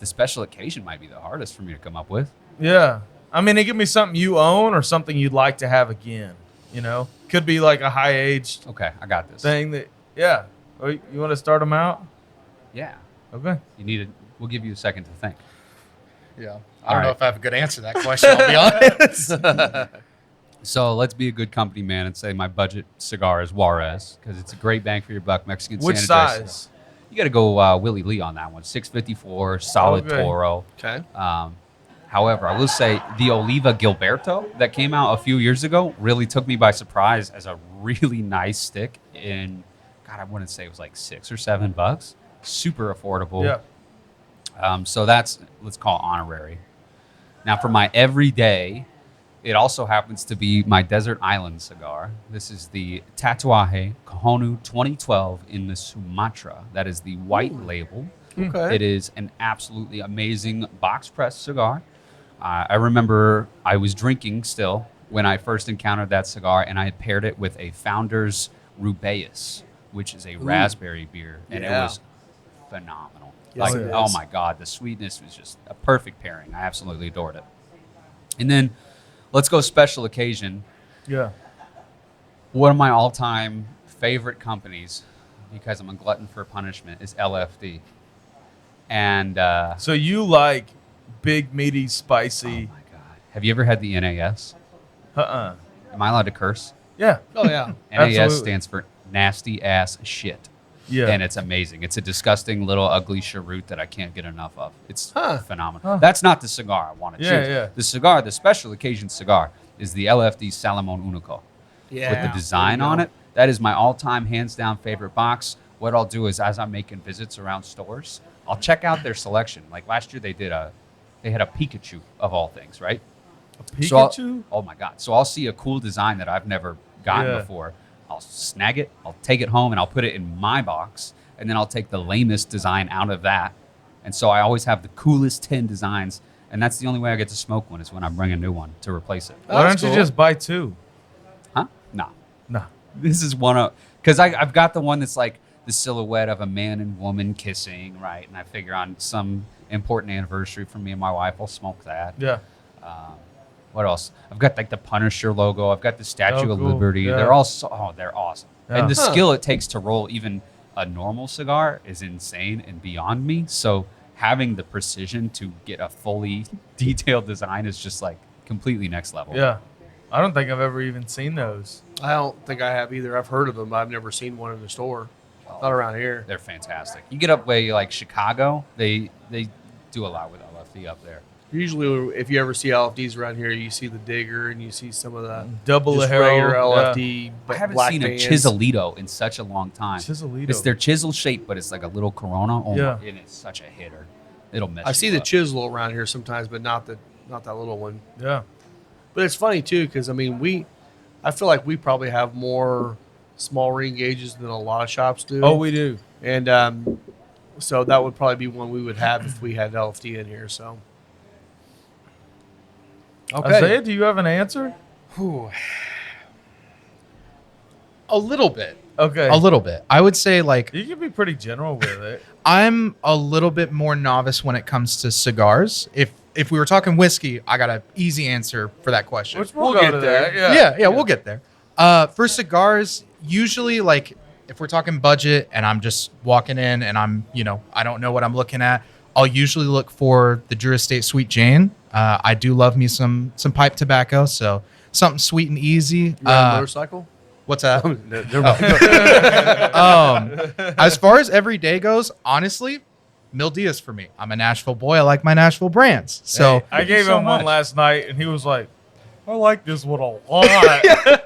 special occasion might be the hardest for me to come up with. Yeah. It could be something you own or something you'd like to have again. You know, could be like a high aged Okay, I got this. thing that, yeah. Oh, you want to start them out? Yeah, Okay. you need it. We'll give you a second to think. Yeah. All I don't know right. if I have a good answer to that question, I'll be honest. So let's be a good company man and say my budget cigar is Juarez because it's a great bang for your buck. Mexican Which San Andres. size? You got to go Willie Lee on that one. 654, solid Okay. Toro. Okay. However, I will say the Oliva Gilberto that came out a few years ago really took me by surprise as a really nice stick. In God, I wouldn't say it was like $6 or $7. Super affordable. Yeah. So that's, let's call it honorary. Now for my everyday, It also happens to be my Desert Island cigar. This is the Tatuaje Kahonu 2012 in the Sumatra. That is the white label. Okay. It is an absolutely amazing box press cigar. I remember I was drinking still when I first encountered that cigar, and I had paired it with a Founder's Rubaeus, which is a raspberry beer, and it was phenomenal. Yes, Like, it oh is. my God, the sweetness was just a perfect pairing. I absolutely adored it. And then let's go special occasion. Yeah. One of my all-time favorite companies, because I'm a glutton for punishment, is LFD. And So you like big, meaty, oh spicy? my God, have you ever had the NAS? Uh-uh. Am I allowed to curse? Yeah. Oh yeah. NAS Absolutely. stands for nasty ass shit. Yeah. And it's amazing. It's a disgusting little ugly cheroot that I can't get enough of. It's phenomenal. Huh. That's not the cigar I want to Yeah, choose. yeah. The cigar, the special occasion cigar, is the LFD Salomon Unico. Yeah. With the design on it. That is my all-time, hands-down favorite box. What I'll do is, as I'm making visits around stores, I'll check out their selection. Like last year, they had a Pikachu of all things, right? So Pikachu? oh my God! So I'll see a cool design that I've never gotten Yeah. before. I'll snag it. I'll take it home and I'll put it in my box, and then I'll take the lamest design out of that. And so I always have the coolest 10 designs, and that's the only way I get to smoke one is when I bring a new one to replace it. Why That's don't you cool. just buy two? Huh? No. No. This is one of because I've got the one that's like the silhouette of a man and woman kissing, right? And I figure on some important anniversary for me and my wife, I'll smoke that. Yeah. What else? I've got like the Punisher logo. I've got the Statue Oh, of cool. Liberty. Yeah. They're all they're awesome. Yeah. And the Huh. skill it takes to roll even a normal cigar is insane and beyond me. So having the precision to get a fully detailed design is just like completely next level. Yeah. I don't think I've ever even seen those. I don't think I have either. I've heard of them, but I've never seen one in the store. Not around here. They're fantastic. You get up way like Chicago, they do a lot with LFD up there. Usually, if you ever see LFDs around here, you see the Digger and you see some of the Double just Hero. regular Yeah. LFD. I haven't black seen a bands. Chiselito in such a long time. Chiselito. It's their chisel shape, but it's like a little Corona. Oh Yeah. my, and it's such a hitter. It'll mess I you see the up. chisel around here sometimes, but not that little one. Yeah. But it's funny too, because I mean, I feel like we probably have more small ring gauges than a lot of shops do. Oh, we do. And so that would probably be one we would have if we had LFD in here. So Isaiah, do you have an answer? Whew. A little bit. Okay. A little bit. I would say like You can be pretty general with it. I'm a little bit more novice when it comes to cigars. If we were talking whiskey, I got an easy answer for that question. Which we'll get get there. there. Yeah, we'll get there. For cigars, usually like if we're talking budget and I'm just walking in and I don't know what I'm looking at, I'll usually look for the Drew Estate Sweet Jane. I do love me some pipe tobacco, so something sweet and easy. you ride a motorcycle? What's that? Never mind. As far as every day goes, honestly, Mil Diaz for me. I'm a Nashville boy. I like my Nashville brands. So Hey, I gave so him one much. last night, and he was like, "I like this one a lot."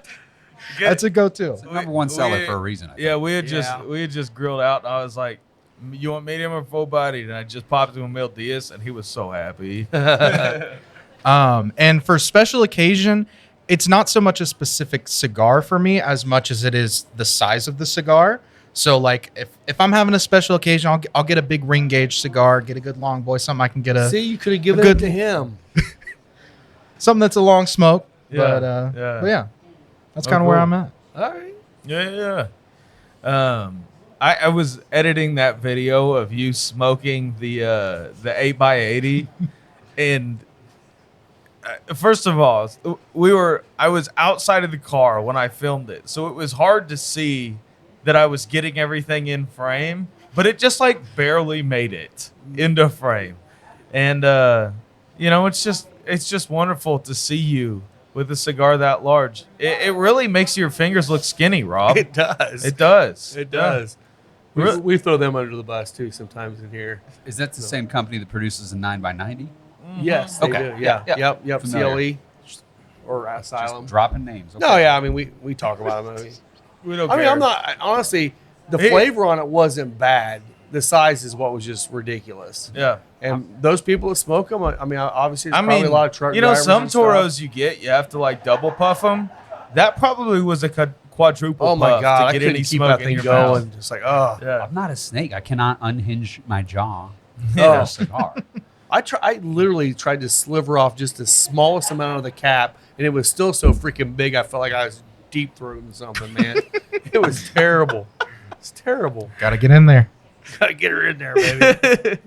that's a go-to. Number one seller for a reason. I think. Yeah, we had Yeah. just grilled out, and I was like, "You want medium or full bodied?" And I just popped him a Mil Diaz, and he was so happy. And for special occasion, it's not so much a specific cigar for me as much as it is the size of the cigar. So like if I'm having a special occasion, I'll get a big ring gauge cigar, get a good long boy, something I can get See, you could have given good- it to him. something that's a long smoke. Yeah, But yeah, that's Oh, kind of where cool. I'm at. All right. Yeah. I was editing that video of you smoking the 8x80, and first of all, I was outside of the car when I filmed it, so it was hard to see that I was getting everything in frame, but it just like barely made it into frame, and it's just wonderful to see you with a cigar that large. It really makes your fingers look skinny, Rob. It does. It does. It does. Yeah. We throw them under the bus too sometimes in here. Is that the same company that produces a 9x90? Yes, they Okay. do. Yeah. Yeah. Yep. Familiar. CLE or Asylum. Just dropping names. No, yeah. I mean, we talk about them. We don't I mean, care. I'm not honestly. The Hey. flavor on it wasn't bad. the size is what was just ridiculous. Yeah. And those people that smoke them, I mean, obviously, it's probably a lot of truck you know, drivers some and stuff. Toros you get, you have to like double puff them. That probably was a quadruple Oh my puff God, to I get couldn't any keep smoke that in thing your going. mouth. Just like, oh. Yeah. I'm not a snake. I cannot unhinge my jaw. Oh. A cigar. I literally tried to sliver off just the smallest amount of the cap, and it was still so freaking big. I felt like I was deep throating something, man. It was terrible. It's terrible. Gotta get in there. Gotta get her in there, baby.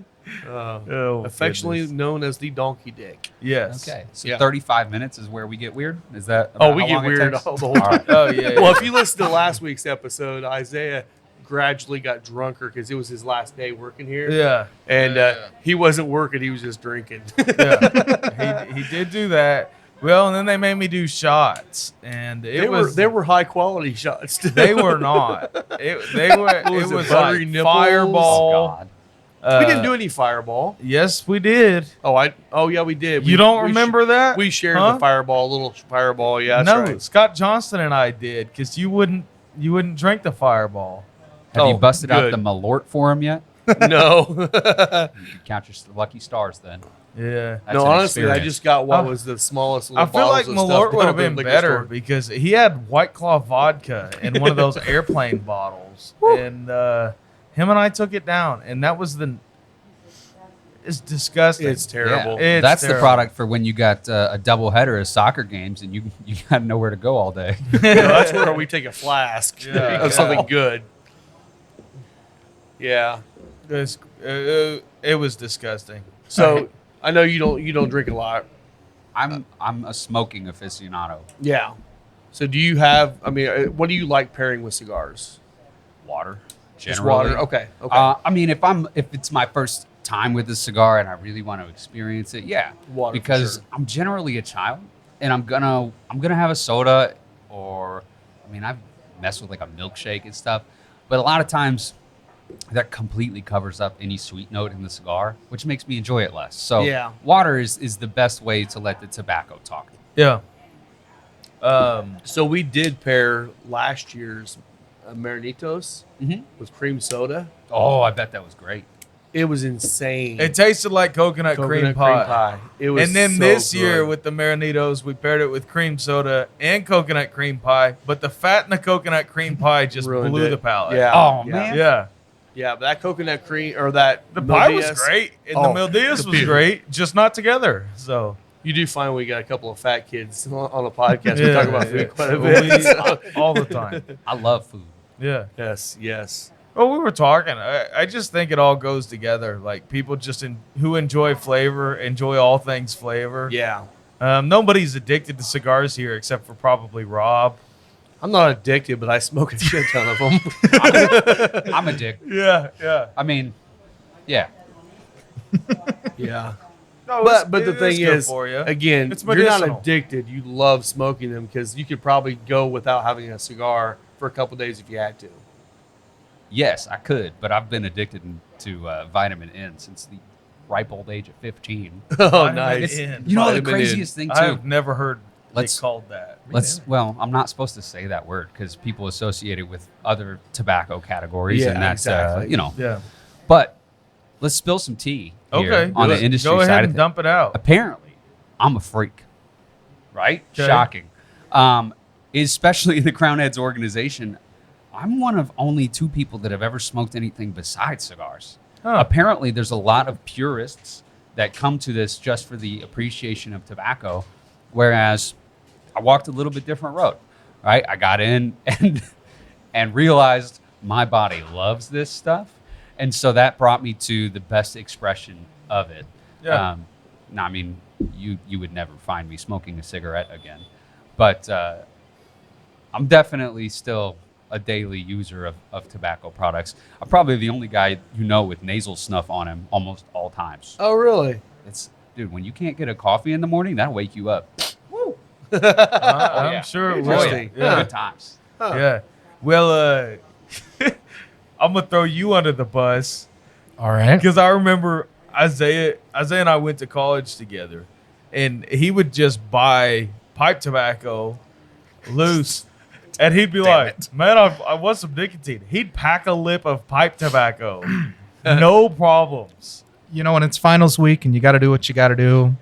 Oh, Affectionately goodness. known as the donkey dick. Yes. Okay. So Yeah. 35 minutes is where we get weird? Is that Oh, about we how get long it weird takes? the whole time. Oh yeah. Well, if you listen to last week's episode, Isaiah gradually got drunker because it was his last day working here. yeah. And he wasn't working; he was just drinking. Yeah. he did do that. Well, and then they made me do shots, and they were high quality shots. Too. they were not. It was was it, buttery like nipples? Fireball. God. We didn't do any Fireball. Yes, we did. Oh yeah, we did. You don't remember that? We shared Huh? the Fireball, little Fireball. Yeah, that's No, right. Scott Johnston and I did because you wouldn't drink the Fireball. Have Oh, you busted out good. the Malort for him yet? No, You can count your lucky stars then. Yeah. That's no. an Honestly, I experience. just got what Oh. was the smallest. I Little feel like bottles of stuff Malort would have down at been the liquor better store. because he had White Claw vodka in one of those airplane bottles, and him and I took it down, and that was it's disgusting. It's terrible. It's That's the terrible. product for when you got a double header of soccer games and you got nowhere to go all day. That's where we take a flask Yeah. of something good. Yeah. It was disgusting. So I know you don't drink a lot. I'm a smoking aficionado. Yeah. So do you have? I mean, what do you like pairing with cigars? Water, Just generally. water. Okay. Okay. I mean, if it's my first time with a cigar and I really want to experience it, yeah, Water, for because sure. I'm generally a child and I'm gonna have a soda, or I mean, I've messed with like a milkshake and stuff, but a lot of times that completely covers up any sweet note in the cigar, which makes me enjoy it less. So Yeah. water is the best way to let the tobacco talk. Yeah. So we did pair last year's Marinitos Mhm. with cream soda. Oh, I bet that was great. It was insane. It tasted like coconut cream pie. It was And then so this year good. with the Marinitos, we paired it with cream soda and coconut cream pie, but the fat in the coconut cream pie just Ruined blew it. the palate. Yeah. Oh, yeah. man. Yeah. Yeah, but that coconut cream or that The pie was Mildias- great, and Oh, the Mildias was computer. great, just not together. So You do find we got a couple of fat kids on a podcast. We talk about food quite a We- bit. all the time. I love food. Yeah. Yes, yes. Well, we were talking. I just think it all goes together. Like people just who enjoy flavor, enjoy all things flavor. Yeah. Nobody's addicted to cigars here except for probably Rob. I'm not addicted, but I smoke a shit ton of them. I'm addicted. Yeah, yeah. I mean, yeah. Yeah. No, But the it thing good is, for you. again, It's you're not medicinal. addicted. You love smoking them because you could probably go without having a cigar for a couple days if you had to. Yes, I could, but I've been addicted to vitamin N since the ripe old age of 15. Oh, Vitamin nice. N. You know the Vitamin N. craziest thing too. I've never heard Let's- it called that. Well, I'm not supposed to say that word because people associate it with other tobacco categories, Yeah, and that's exactly. Yeah. But let's spill some tea here Okay. on do the it. industry Go side ahead of and things. dump it out. Apparently, I'm a freak. Right? Okay. Shocking. Especially in the Crown Heads organization, I'm one of only 2 people that have ever smoked anything besides cigars. Huh. Apparently, there's a lot of purists that come to this just for the appreciation of tobacco, whereas I walked a little bit different road. Right? I got in and realized my body loves this stuff, and so that brought me to the best expression of it. Yeah. No, I mean, you would never find me smoking a cigarette again, but I'm definitely still a daily user of tobacco products. I'm probably the only guy with nasal snuff on him almost all times. Oh, really? Dude, when you can't get a coffee in the morning, that'll wake you up. I'm yeah. sure it will. Interesting. Yeah. Good times. Huh. Yeah. Well, I'm gonna throw you under the bus All right. because I remember Isaiah and I went to college together, and he would just buy pipe tobacco loose, and he'd be like, "Man, I want some nicotine." He'd pack a lip of pipe tobacco No problems. You know, when it's finals week and you got to do what you got to do.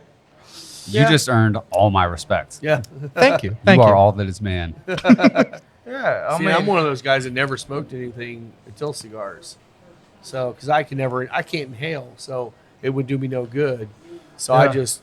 You just earned all my respect. Yeah. Thank you. You Thank are you. all that is man. Yeah, I See, mean, I'm one of those guys that never smoked anything until cigars. So, because I can't inhale, so it would do me no good. So I Yeah. just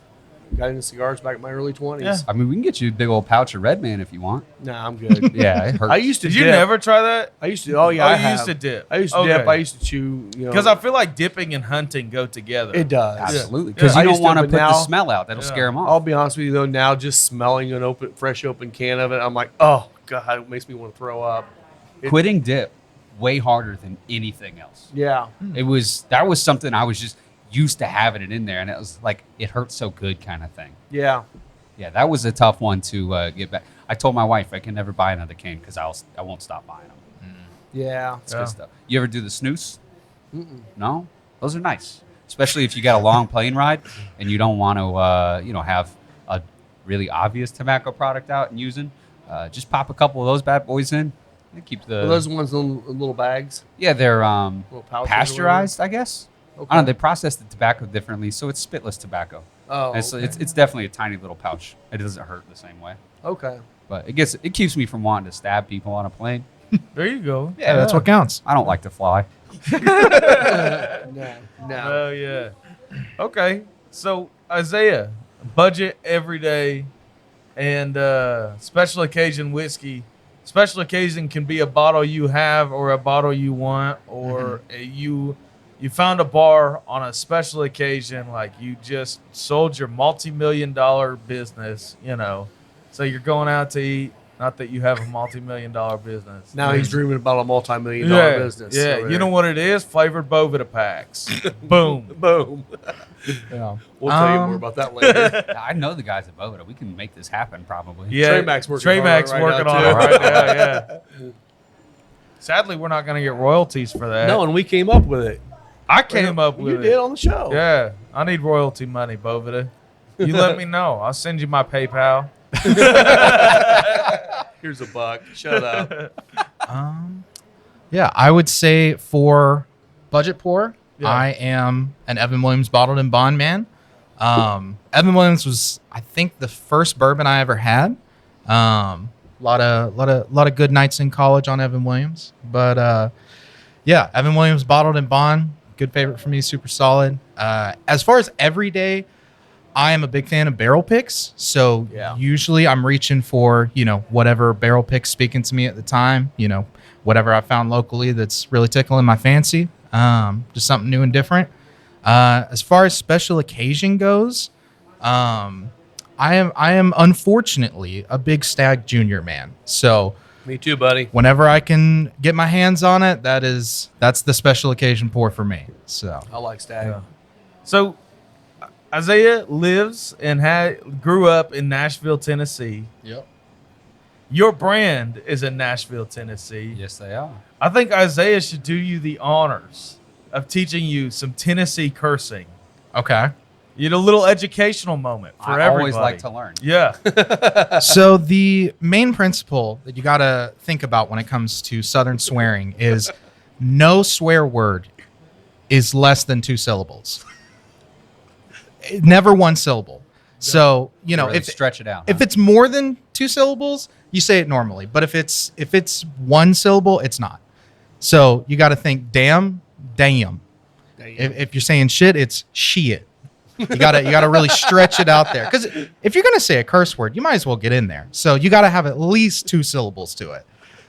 got into cigars back in my early 20s. Yeah. I mean, we can get you a big old pouch of Red Man if you want. Nah, I'm good. Yeah, it hurts. I used to did you dip. never try that? I used to. Oh yeah, Oh, I you have. used to dip. I used to dip. I used to chew. Because I feel like dipping and hunting go together. it does. Absolutely. Yeah. Because I you used don't want to to, put but the now- smell out. That'll Yeah. scare them off. I'll be honest with you though. Now, just smelling an fresh open can of it, I'm like, oh god, it makes me want to throw up. Quitting dip way harder than anything else. Yeah. That was something I was just used to having it in there, and it was like it hurts so good kind of thing. Yeah. Yeah, that was a tough one to get back. I told my wife I can never buy another cane because I won't stop buying them. Yeah. It's Yeah. good stuff. You ever do the snooze? No, those are nice, especially if you got a long plane ride and you don't want to have a really obvious tobacco product out and using. Just pop a couple of those bad boys in. And keep the Are those ones in little bags? yeah, they're Little pouches or pasteurized, I guess. whatever? I don't know. They process the tobacco differently, so it's spitless tobacco. Oh, And so okay. it's definitely a tiny little pouch. It doesn't hurt the same way, Okay. but it keeps me from wanting to stab people on a plane. There you go. Yeah, that's what counts. I don't like to fly. No. No. Oh yeah. Okay. So Isaiah, budget every day, and special occasion whiskey. Special occasion can be a bottle you have or a bottle you want, or you found a bar on a special occasion, like you just sold your multi-million-dollar business. So you're going out to eat. Not that you have a multi-million-dollar business. Now he's dreaming about a multi-million-dollar business. Yeah, over you know there. what it is? Flavored Bovita packs. Boom. Boom. Yeah. We'll tell you more about that later. I know the guys at Bovita. We can make this happen probably. Yeah, Trey Mac's working Trey on Mac's it right working now, on too. it right now. Yeah. Sadly, we're not going to get royalties for that. No, and we came up with it. I came up with You it. did on the show. Yeah, I need royalty money, Bovita. You let me know. I'll send you my PayPal. Here's a buck. Shut up. Yeah, I would say for budget pour, Yeah. I am an Evan Williams bottled and bond man. Evan Williams was, I think, the first bourbon I ever had. Lot of good nights in college on Evan Williams, but yeah, Evan Williams bottled and bond, good favorite for me, super solid. As far as every day, I am a big fan of barrel picks. So Yeah. usually I'm reaching for, whatever barrel pick's speaking to me at the time, whatever I found locally that's really tickling my fancy. Just something new and different. As far as special occasion goes, I am unfortunately a big Stag Junior man. So Me too, buddy. whenever I can get my hands on it, that's the special occasion pour for me. So I like Stag. Yeah. So Isaiah lives and grew up in Nashville, Tennessee. yep. Your brand is in Nashville, Tennessee. Yes, they are. I think Isaiah should do you the honors of teaching you some Tennessee cursing. Okay. You know, a little educational moment for I everybody. always like to learn. Yeah. So the main principle that you got to think about when it comes to Southern swearing is no swear word is less than 2 syllables. Never one syllable. So, Really if stretch it out. if it's more than 2 syllables, you say it normally. But if it's 1 syllable, it's not. So you got to think damn. If you're saying shit, it's shit. You gotta really stretch it out there, because if you're gonna say a curse word, you might as well get in there. So you gotta have at least 2 syllables to it.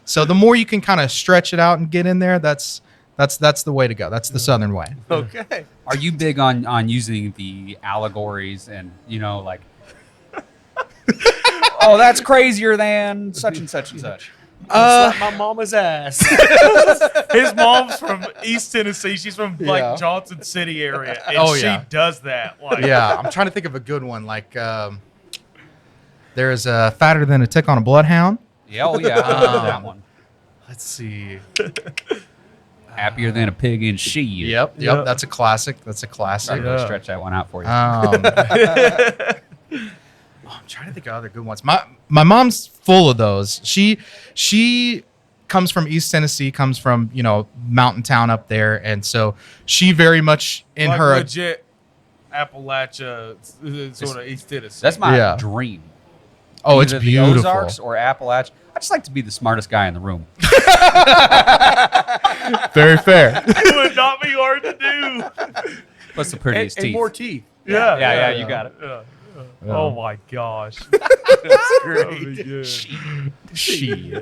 So the more you can kind of stretch it out and get in there, that's the way to go. That's the Southern way. Okay. Are you big on using the allegories and like oh, that's crazier than such and such and such? Slap my mama's ass. His mom's from East Tennessee. She's from Yeah. like Johnson City area. And Oh, she yeah. does that. Like, Yeah, I'm trying to think of a good one. Like there's a fatter than a tick on a bloodhound. Yeah, oh yeah, I love that one. Let's see. Happier than a pig in shit. Yep. Yep. That's a classic. I'm Yeah. gonna stretch that one out for you. I'm trying to think of other good ones. My mom's full of those. She comes from East Tennessee, comes from, mountain town up there. And so she very much in Like her legit Appalachia, sort of East Tennessee. That's my Yeah. dream. Oh, it's Either beautiful. The Ozarks or Appalachia. I just like to be the smartest guy in the room. Very fair. It would not be hard to do. What's the And, prettiest and teeth? more teeth. Yeah, you got it. Oh my gosh. That's That would be great. good. She.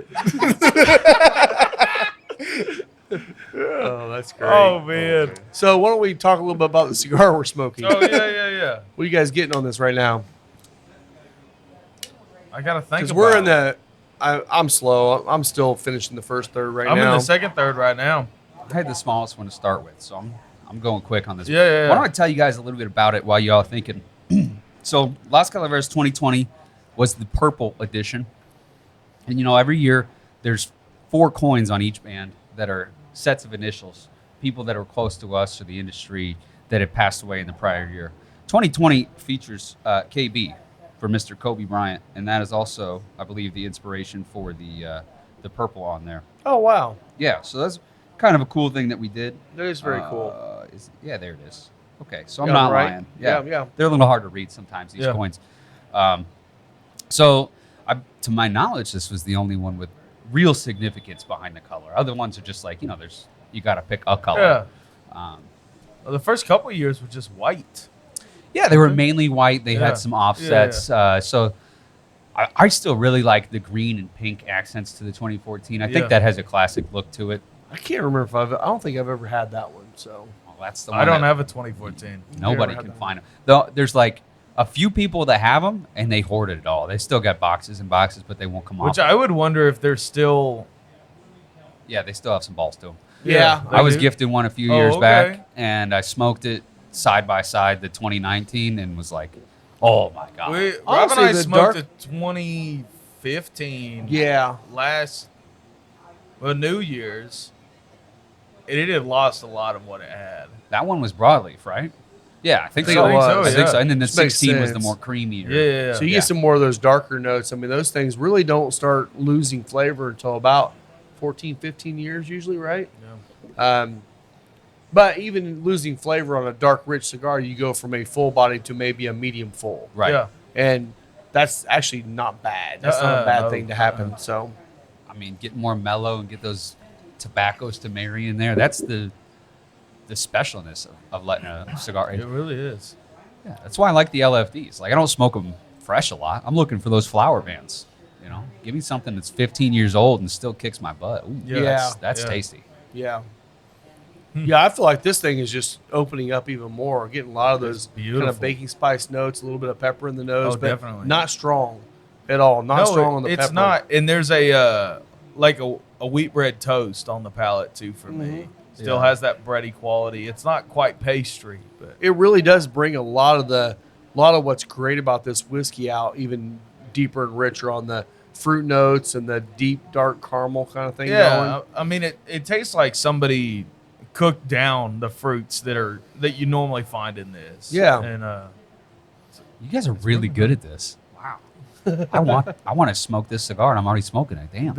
Oh, that's great. Oh man. So why don't we talk a little bit about the cigar we're smoking? Oh yeah. What are you guys getting on this right now? I gotta think. Because About we're in it. I'm slow. I'm still finishing the first third right I'm now. in the second third right now. I had the smallest one to start with, so I'm going quick on this. Yeah. Why don't I tell you guys a little bit about it while y'all are thinking? So Las Calaveras 2020 was the purple edition. And every year there's 4 coins on each band that are sets of initials, people that are close to us or the industry that had passed away in the prior year. 2020 features KB for Mr. Kobe Bryant, and that is also, I believe, the inspiration for the purple on there. Oh wow, Yeah, so that's kind of a cool thing that we did. that is very cool. Yeah, there it is. Okay, so I'm Got it not right? lying. Yeah. They're a little hard to read sometimes, these Yeah. coins. So, to my knowledge, this was the only one with real significance behind the color. Other ones are just like, there's you got to pick a color. Yeah. Um, Well, the first couple of years were just white. yeah, they were mainly white. They Yeah. had some offsets. So, I still really like the green and pink accents to the 2014. I think Yeah. that has a classic look to it. I can't remember if I don't think I've ever had that one. So Well, that's the one I don't that- have a 2014. Nobody Never can had find them. Though there's like a few people that have them and they hoarded it all. They still got boxes and boxes, but they won't come Which off. I would wonder if they're still. Yeah, they still have some balls to them. Yeah, they I was do. gifted one a few Oh, years okay. back, and I smoked it side by side the 2019, and was like, "Oh my god!" Rob Honestly, and I the smoked dark- a 2015 yeah, New Year's. And it had lost a lot of what it had. That one was broadleaf, right? Yeah, I think I so. think so, I think so. yeah. And then the Which makes 16 was the sense. more creamier. Yeah. So you Yeah. get some more of those darker notes. I mean, those things really don't start losing flavor until about 14, 15 years usually, right? But even losing flavor on a dark, rich cigar, you go from a full body to maybe a medium full. Right. Yeah. And that's actually not bad. That's not a bad no, thing to happen. So, I mean, get more mellow and get those tobaccos to marry in there. That's the specialness of letting a cigar. It really is. Yeah, that's why I like the LFDs. Like, I don't smoke them fresh a lot. I'm looking for those flower bands. Give me something that's 15 years old and still kicks my butt. Ooh, Yeah. that's Yeah. tasty. yeah. Yeah, I feel like this thing is just opening up even more. Getting a lot of those kind beautiful. of baking spice notes, a little bit of pepper in the nose, Oh, but definitely. not strong at all. Not strong on the it's pepper. not. And there's a like a wheat bread toast on the palate too for me. Still Yeah. has that bready quality. It's not quite pastry, but It really does bring a lot of what's great about this whiskey out even deeper and richer on the fruit notes and the deep dark caramel kind of thing going. yeah. I mean, it tastes like somebody cooked down the fruits that you normally find in this. Yeah. And You guys are really good at this. Wow. I want to smoke this cigar, and I'm already smoking it. Damn.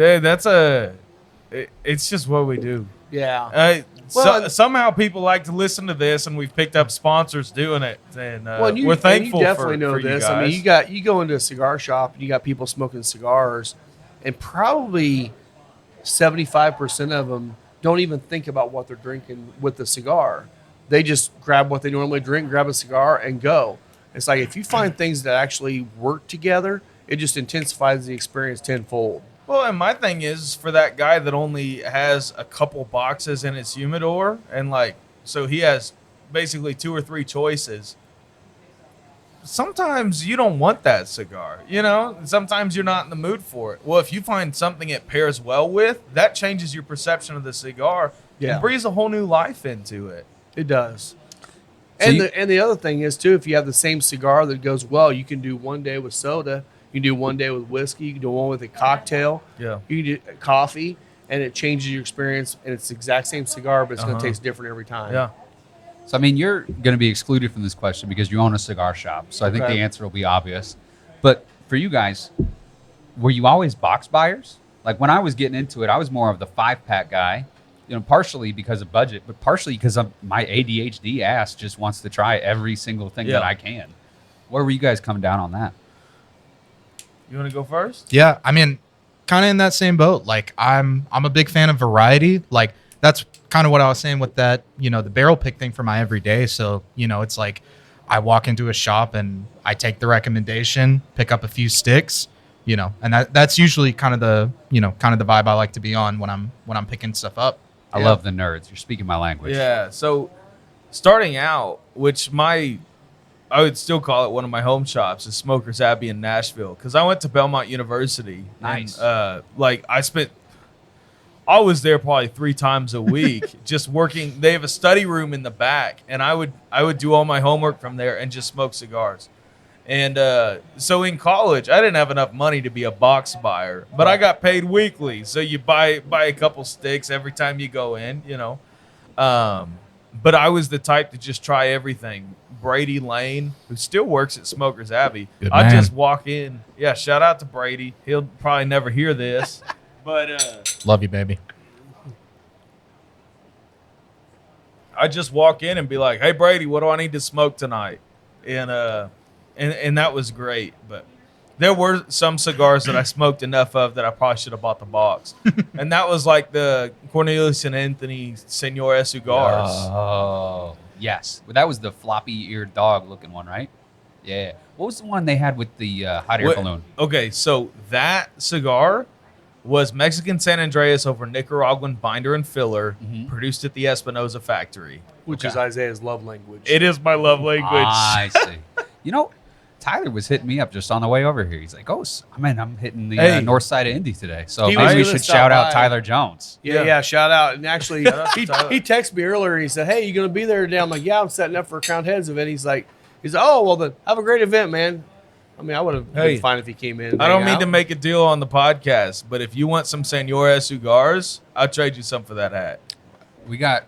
it's just what we do. Yeah. So, somehow people like to listen to this, and we've picked up sponsors doing it, and Well, we're thankful. you definitely for, know for this. You I mean, guys. you go into a cigar shop and you got people smoking cigars, and probably 75% of them don't even think about what they're drinking with the cigar. They just grab what they normally drink, grab a cigar, and go. It's like if you find things that actually work together, it just intensifies the experience tenfold. Well, and my thing is for that guy that only has a couple boxes in his humidor, and so he has basically 2 or 3 choices. Sometimes you don't want that cigar, Sometimes you're not in the mood for it. Well, if you find something it pairs well with, that changes your perception of the cigar Yeah. and breathes a whole new life into it. It does. So And the other thing is too, if you have the same cigar that goes well, you can do one day with soda, you can do one day with whiskey, you can do one with a cocktail, Yeah. you can do coffee, and it changes your experience. And it's the exact same cigar, but it's going to taste different every time. Yeah. So, I mean, you're going to be excluded from this question because you own a cigar shop. So I think Okay. the answer will be obvious. But for you guys, were you always box buyers? Like when I was getting into it, I was more of the 5-pack guy, partially because of budget, but partially because of my ADHD ass just wants to try every single thing that I can. Where were you guys coming down on that? You want to go first? Yeah, I mean, kind of in that same boat. Like I'm a big fan of variety. Like that's kind of what I was saying with that, the barrel pick thing for my everyday. So, it's like I walk into a shop and I take the recommendation, pick up a few sticks, and that's usually kind of the vibe I like to be on when I'm picking stuff up. I love the nerds. You're speaking my language. Yeah. So starting out, which I would still call it one of my home shops, is Smokers Abbey in Nashville, because I went to Belmont University. Nice. And, I was there probably 3 times a week just working. They have a study room in the back, and I would do all my homework from there and just smoke cigars. And so in college, I didn't have enough money to be a box buyer, but I got paid weekly. So you buy a couple sticks every time you go in, But I was the type to just try everything. Brady Lane, who still works at Smokers Abbey, I just walk in. Yeah, shout out to Brady. He'll probably never hear this, but love you, baby. I just walk in and be like, "Hey, Brady, what do I need to smoke tonight?" And that was great. But there were some cigars that I smoked enough of that I probably should have bought the box, and that was like the Cornelius and Anthony Senor cigars. Oh, yes. Well, that was the floppy-eared dog-looking one, right? Yeah. What was the one they had with the hot air balloon? Okay, so that cigar was Mexican San Andreas over Nicaraguan binder and filler, produced at the Espinosa factory. Which is Isaiah's love language. It is my love language. I see. Tyler was hitting me up just on the way over here. He's like, I'm hitting the north side of Indy today. So maybe we should shout out Tyler Jones. Yeah, shout out. And actually, he texted me earlier and he said, "Hey, you going to be there today?" I'm like, "Yeah, I'm setting up for a Crown Heads event." He's like, "Oh, well, then have a great event, man." I mean, I would have been fine if he came in. I don't mean to make a deal on the podcast, but if you want some Senora cigars, I'll trade you some for that hat. We got...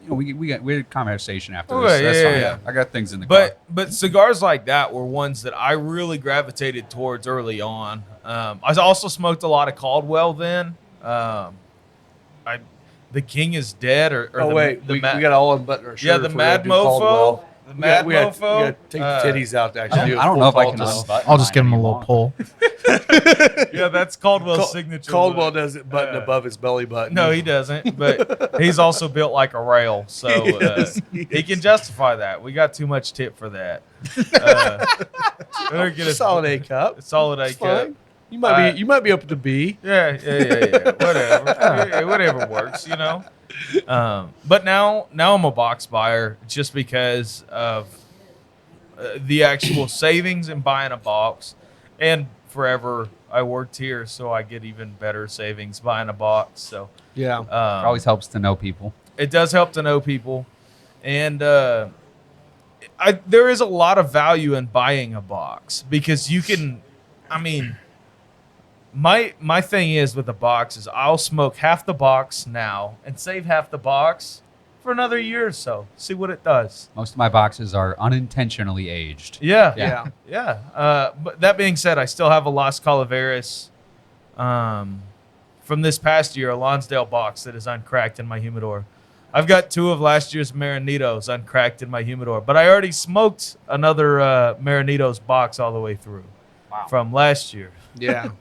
we had a conversation after this. That's fine. Yeah. I got things in the car. But cigars like that were ones that I really gravitated towards early on. I also smoked a lot of Caldwell then. The King is Dead we got to all unbutton our shirt. Yeah, the Mad Mofo. The Mad Mofo. We got to take the titties out to actually do it. I don't know if I can I'll just give him a little pull. Yeah, that's Caldwell's signature. Caldwell doesn't button above his belly button. No, he doesn't. But he's also built like a rail, so he can justify that. We got too much tip for that. Solid A cup. Solid A cup. You might be up to B. Yeah. Whatever. Whatever works, But now I'm a box buyer just because of the actual savings in buying a box, and forever I worked here, so I get even better savings buying a box. So yeah, it always helps to know people. It does help to know people, and there is a lot of value in buying a box because you can. I mean, my thing is with the box is I'll smoke half the box now and save half the box for another year or so. See what it does. Most of my boxes are unintentionally aged. Yeah. But that being said, I still have a Las Calaveras from this past year, a Lonsdale box that is uncracked in my humidor. I've got 2 of last year's Maranitos uncracked in my humidor, but I already smoked another Maranitos box all the way through from last year. Yeah.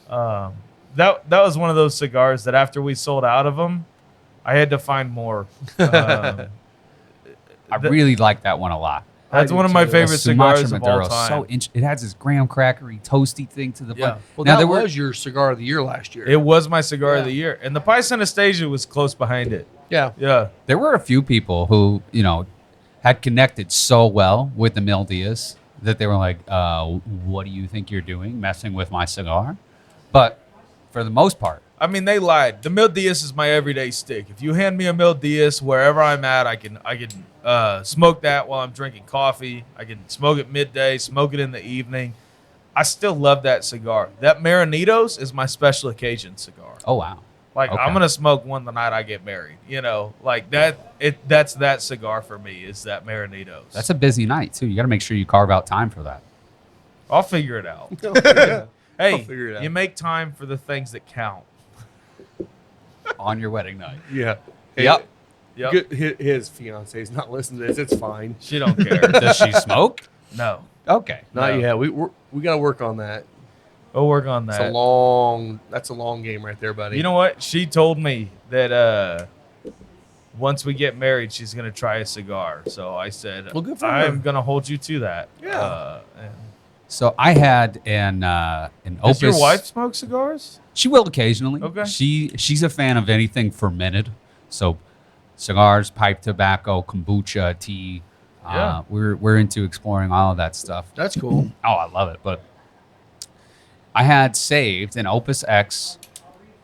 That was one of those cigars that after we sold out of them, I had to find more. I really like that one a lot. That's one of my favorite cigars of all time. It has this graham crackery, toasty thing to the front. Well, now, that was your cigar of the year last year. It was my cigar of the year. And the Pais Anastasia was close behind it. Yeah. There were a few people who, had connected so well with the Mil Diaz that they were like, what do you think you're doing, messing with my cigar? But for the most part, I mean, they lied. The Mil Diaz is my everyday stick. If you hand me a Mil Diaz wherever I'm at, I can smoke that while I'm drinking coffee. I can smoke it midday, smoke it in the evening. I still love that cigar. That Maranitos is my special occasion cigar. Oh, wow. Like, okay. I'm going to smoke one the night I get married. Like that. That's that cigar for me is that Maranitos. That's a busy night, too. You got to make sure you carve out time for that. I'll figure it out. Hey, figure it out. you make time for the things that count. On your wedding night. Yeah. Hey, Yep. Yep. His fiance is not listening to this. It's fine. She don't care. Does she smoke? No. Okay. Not No. yet. We got to work on that. We'll work on That's that. a long game right there, buddy. You know what? She told me that once we get married, she's gonna try a cigar. So I said, Well, good for I'm her. gonna hold you to that. Yeah. And So I had an Opus. does your wife smoke cigars? She will occasionally. Okay. She's a fan of anything fermented. So cigars, pipe tobacco, kombucha, tea. Yeah. We're into exploring all of that stuff. That's cool. Oh, I love it. But I had saved an Opus X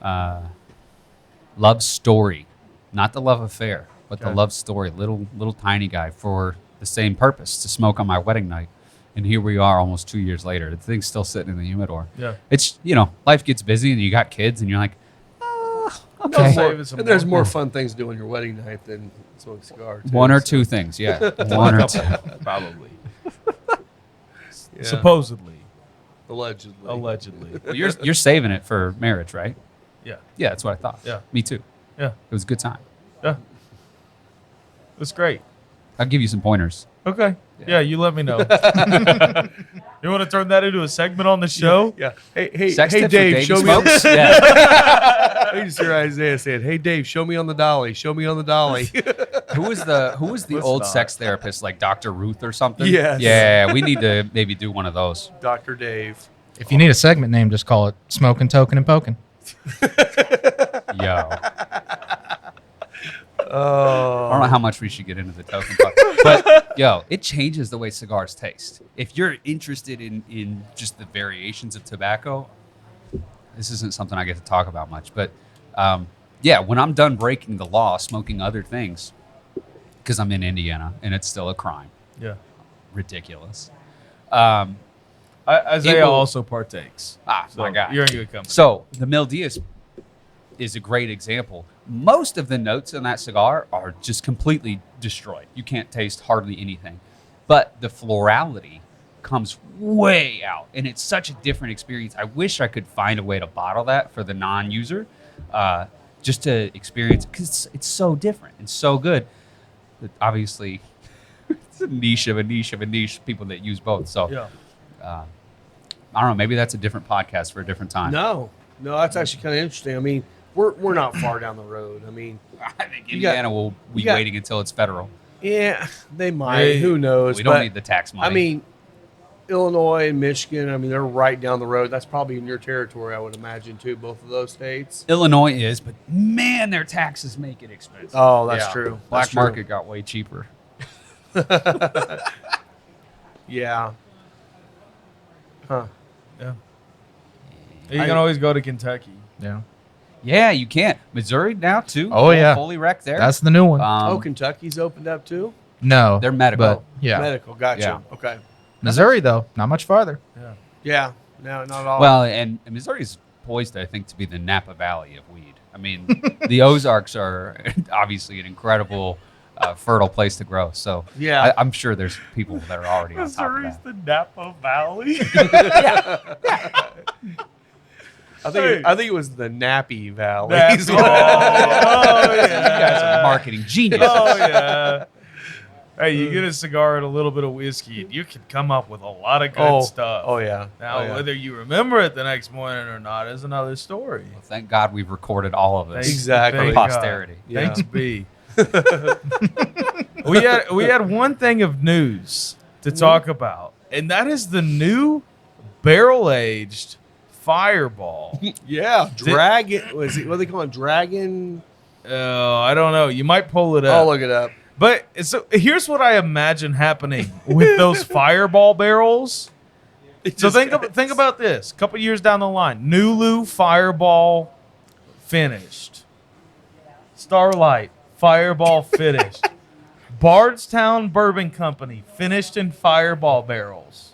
love story, not the love affair, but the Okay. love story, little tiny guy for the same purpose, to smoke on my wedding night. And here we are almost 2 years later. The thing's still sitting in the humidor. Yeah. It's, life gets busy and you got kids and you're like, I'll okay. save it some And there's more. more fun things to do on your wedding night than smoke cigars. One or two things, yeah. One or two. Probably. Yeah. Supposedly. Allegedly. Well, you're saving it for marriage, right? Yeah. Yeah, that's what I thought. Yeah. Me too. Yeah. It was a good time. Yeah. That's great. I'll give you some pointers. Okay. Yeah, you let me know. You want to turn that into a segment on the show? Yeah. Hey, Sex hey, tips with Dave, Davey show me. Smokes? Yeah. I just hear Isaiah saying, "Hey, Dave, show me on the dolly. Show me on the dolly." Who was the Let's old not. sex therapist, like Dr. Ruth or something? Yes. Yeah, we need to maybe do one of those. Dr. Dave. If you need a segment name, just call it Smoking, Token, and Poking. Yo. Oh. I don't know how much we should get into the token part, but yo, it changes the way cigars taste. If you're interested in just the variations of tobacco, this isn't something I get to talk about much. But yeah, when I'm done breaking the law, smoking other things, because I'm in Indiana and it's still a crime, Yeah. ridiculous. Isaiah It will- also partakes. So My God. You're in good company. So the Mil Diaz is a great example. Most of the notes in that cigar are just completely destroyed. You can't taste hardly anything. But the florality comes way out, and it's such a different experience. I wish I could find a way to bottle that for the non-user, just to experience it, because it's so different and so good. But obviously, it's a niche of a niche of a niche, people that use both. So Yeah. I don't know, maybe that's a different podcast for a different time. No, that's actually kind of interesting. I mean, we're not far down the road. I mean, I think You got- Indiana will be you got- waiting until it's federal. yeah, they might. Hey, Who knows? We don't But, need the tax money. I mean, Illinois and Michigan. I mean, they're right down the road. That's probably in your territory, I would imagine, too. Both of those states. Illinois is, but man, their taxes make it expensive. Oh, that's Yeah. true. Black That's true. market got way cheaper. Yeah. Huh. Yeah. You can always go to Kentucky. Yeah. Yeah, you can't. Missouri now too. Oh, yeah. fully wrecked there. That's the new one. Oh, Kentucky's opened up too. No. they're medical. But yeah. Medical. Gotcha. Yeah. Okay. Missouri, though, not much farther. Yeah. Yeah. No, not at all. Well, and Missouri's poised, I think, to be the Napa Valley of weed. I mean, the Ozarks are obviously an incredible, fertile place to grow. So Yeah. I'm sure there's people that are already on top of that. the Napa Valley. I think it was the Nappy Valley. That's is oh, what- yeah. You guys are marketing geniuses. Oh yeah. Hey, you get a cigar and a little bit of whiskey, and you can come up with a lot of good stuff. Oh yeah. Now, Oh, yeah. whether you remember it the next morning or not is another story. Well, thank God we've recorded all of this Exactly. for Thank God. posterity. Yeah. Thanks, B. we had one thing of news to talk about, and that is the new barrel aged Fireball. Yeah, dragon. What do they call it? Dragon. I don't know. You might pull it I'll up. look it up. But so here's what I imagine happening with those Fireball barrels. So think about this. A couple years down the line, Nulu Fireball finished. Starlight Fireball finished. Bardstown Bourbon Company finished in Fireball barrels.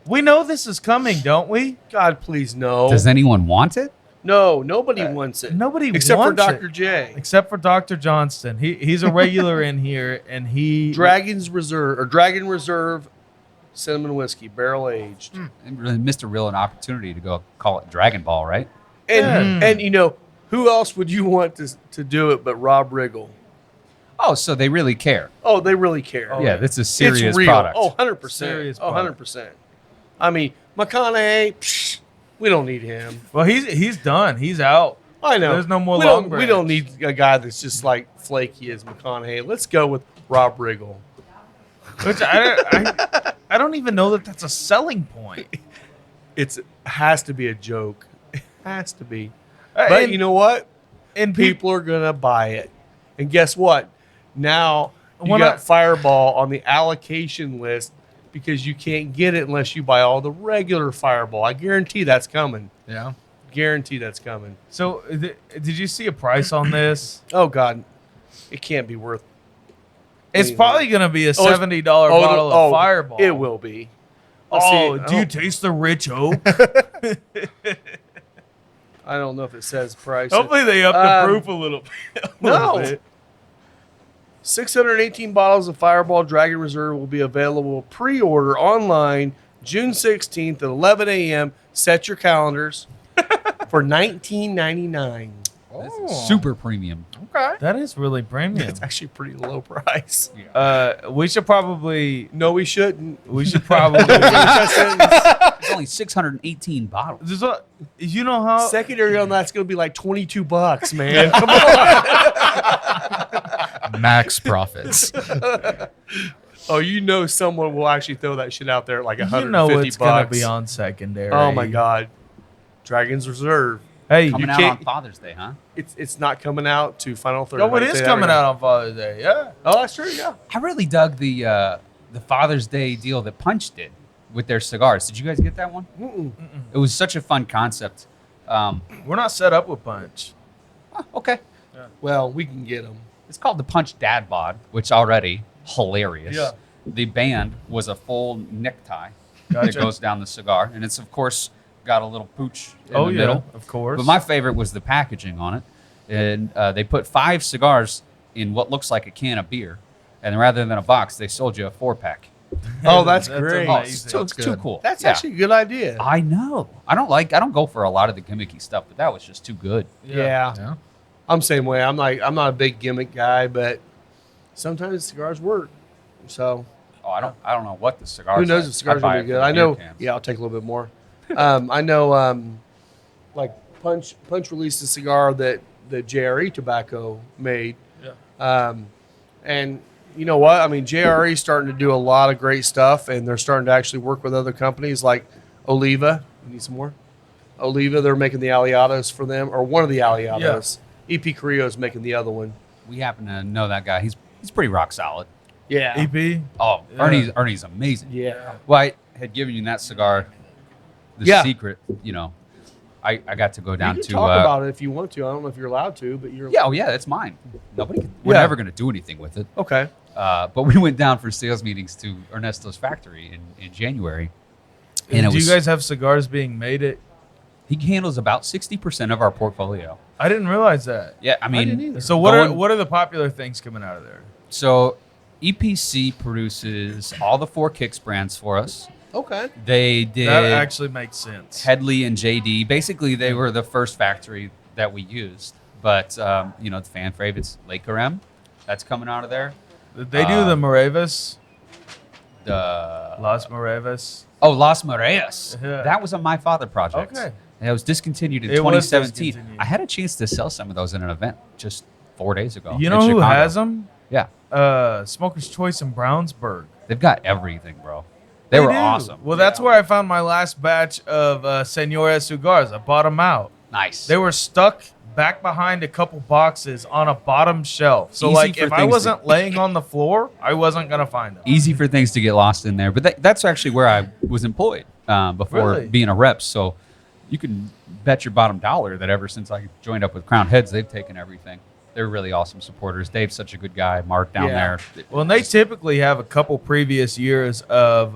We know this is coming, don't we? God, please no. Does anyone want it? No, nobody wants it. Nobody except for wants it. Dr. J. Except for Dr. Johnston. He's a regular in here, and he Dragon's Reserve or Dragon Reserve cinnamon whiskey, barrel aged. And really missed a real an opportunity to go call it Dragon Ball, right? And you know, who else would you want to do it but Rob Riggle? Oh, so they really care. Oh, they really care. Yeah, that's a serious it's real. product. Oh, 100%. Serious Oh, product. 100%. I mean, McConaughey, psh, we don't need him. Well, he's done. He's out. I know. There's no more we Long don't, Branch. We don't need a guy that's just like flaky as McConaughey. Let's go with Rob Riggle. Which I don't even know that that's a selling point. It has to be a joke. It has to be. But And- you know what? And People are going to buy it. And guess what? Now you When got I- Fireball on the allocation list because you can't get it unless you buy all the regular Fireball. I guarantee that's coming. Yeah. Guarantee that's coming. So did you see a price on this? Oh, God. It can't be worth It's anything. probably going to be a Oh, it's- $70 bottle of Fireball. It will be. Oh, See, do you taste the rich oak? I don't know if it says price. Hopefully they up the proof a little bit. No. 618 bottles of Fireball Dragon Reserve will be available pre-order online June 16th at 11 a.m. Set your calendars for $19.99. Super premium. Okay. That is really premium. It's actually pretty low price. We should probably. No, we shouldn't. We should probably. It's only 618 bottles. There's a- you know how Secondary on that's going to be like $22, man. Come on. Max profits. Oh, you know someone will actually throw that shit out there at like 150 you know it's bucks. gonna be on secondary. Oh my God. Dragon's Reserve. Hey, Coming You out on can't- Father's Day, huh? It's not coming out to Final Third. oh, I it can is say that coming right now. out on Father's Day. Yeah. Oh, that's true. Yeah. I really dug the Father's Day deal that Punch did with their cigars. Did you guys get that one? It was such a fun concept. We're not set up with Punch. Okay. Well, we can get them. It's called the Punch Dad Bod, which already hilarious. Yeah. The band was a full necktie Gotcha. that goes down the cigar, and it's of course got a little pooch in Oh the yeah, middle. of course. But my favorite was the packaging on it, and they put 5 cigars in what looks like a can of beer, and rather than a box, they sold you a 4-pack. Oh, that's great. Oh, amazing. so it's too good. cool. That's Yeah. actually a good idea. I know. I don't go for a lot of the gimmicky stuff, but that was just too good. Yeah. Yeah. I'm the same way. I'm not a big gimmick guy, but sometimes cigars work. So Oh, I don't know what the cigars. who knows are. if cigars I'd buy will it be for good? the I beer know. cans. Yeah, I'll take a little bit more. I know. Like Punch released a cigar that JRE Tobacco made. Yeah. And you know what? I mean, JRE is starting to do a lot of great stuff, and they're starting to actually work with other companies like Oliva. You need some more? Oliva, they're making the Aliados for them, or one of the Aliados. EP Carrillo is making the other one. We happen to know that guy. He's pretty rock solid. Yeah. EP. Oh, Yeah. Ernie's amazing. Yeah. Well, I had given you that cigar, the Yeah. secret. You know, I got to go You down can to. talk about it if you want to. I don't know if you're allowed to, but you're. Yeah, oh yeah, that's mine. Nobody. We're Yeah. never going to do anything with it. Okay. But we went down for sales meetings to Ernesto's factory in January, and it Do was. you guys have cigars being made at? He handles about 60% of our portfolio. I didn't realize that. Yeah, I mean, didn't either. So what are the popular things coming out of there? So EPC produces all the 4 Kicks brands for us. Okay. They did That actually makes sense. Headley and JD. Basically, they were the first factory that we used. But you know, the fan favorites, Le Carême, that's coming out of there. They do the Moravas, The Las Moravas. Las Mareas. Yeah. That was a My Father project. Okay. And it was discontinued in It was 2017. discontinued. I had a chance to sell some of those in an event just 4 days ago. You in know who Chicago. has them? Yeah, Smoker's Choice in Brownsburg. they've got everything, bro. They were do. awesome. Well, that's where I found my last batch of Senora cigars. I bought them out. Nice. They were stuck back behind a couple boxes on a bottom shelf. So, Easy like, for if I things to- wasn't laying on the floor, I wasn't going to find them. Easy for things to get lost in there. But that's actually where I was employed before Really? being a rep. So you can bet your bottom dollar that ever since I joined up with Crown Heads, they've taken everything. They're really awesome supporters. Dave's such a good guy. Mark down Yeah. there. Well, and they typically have a couple previous years of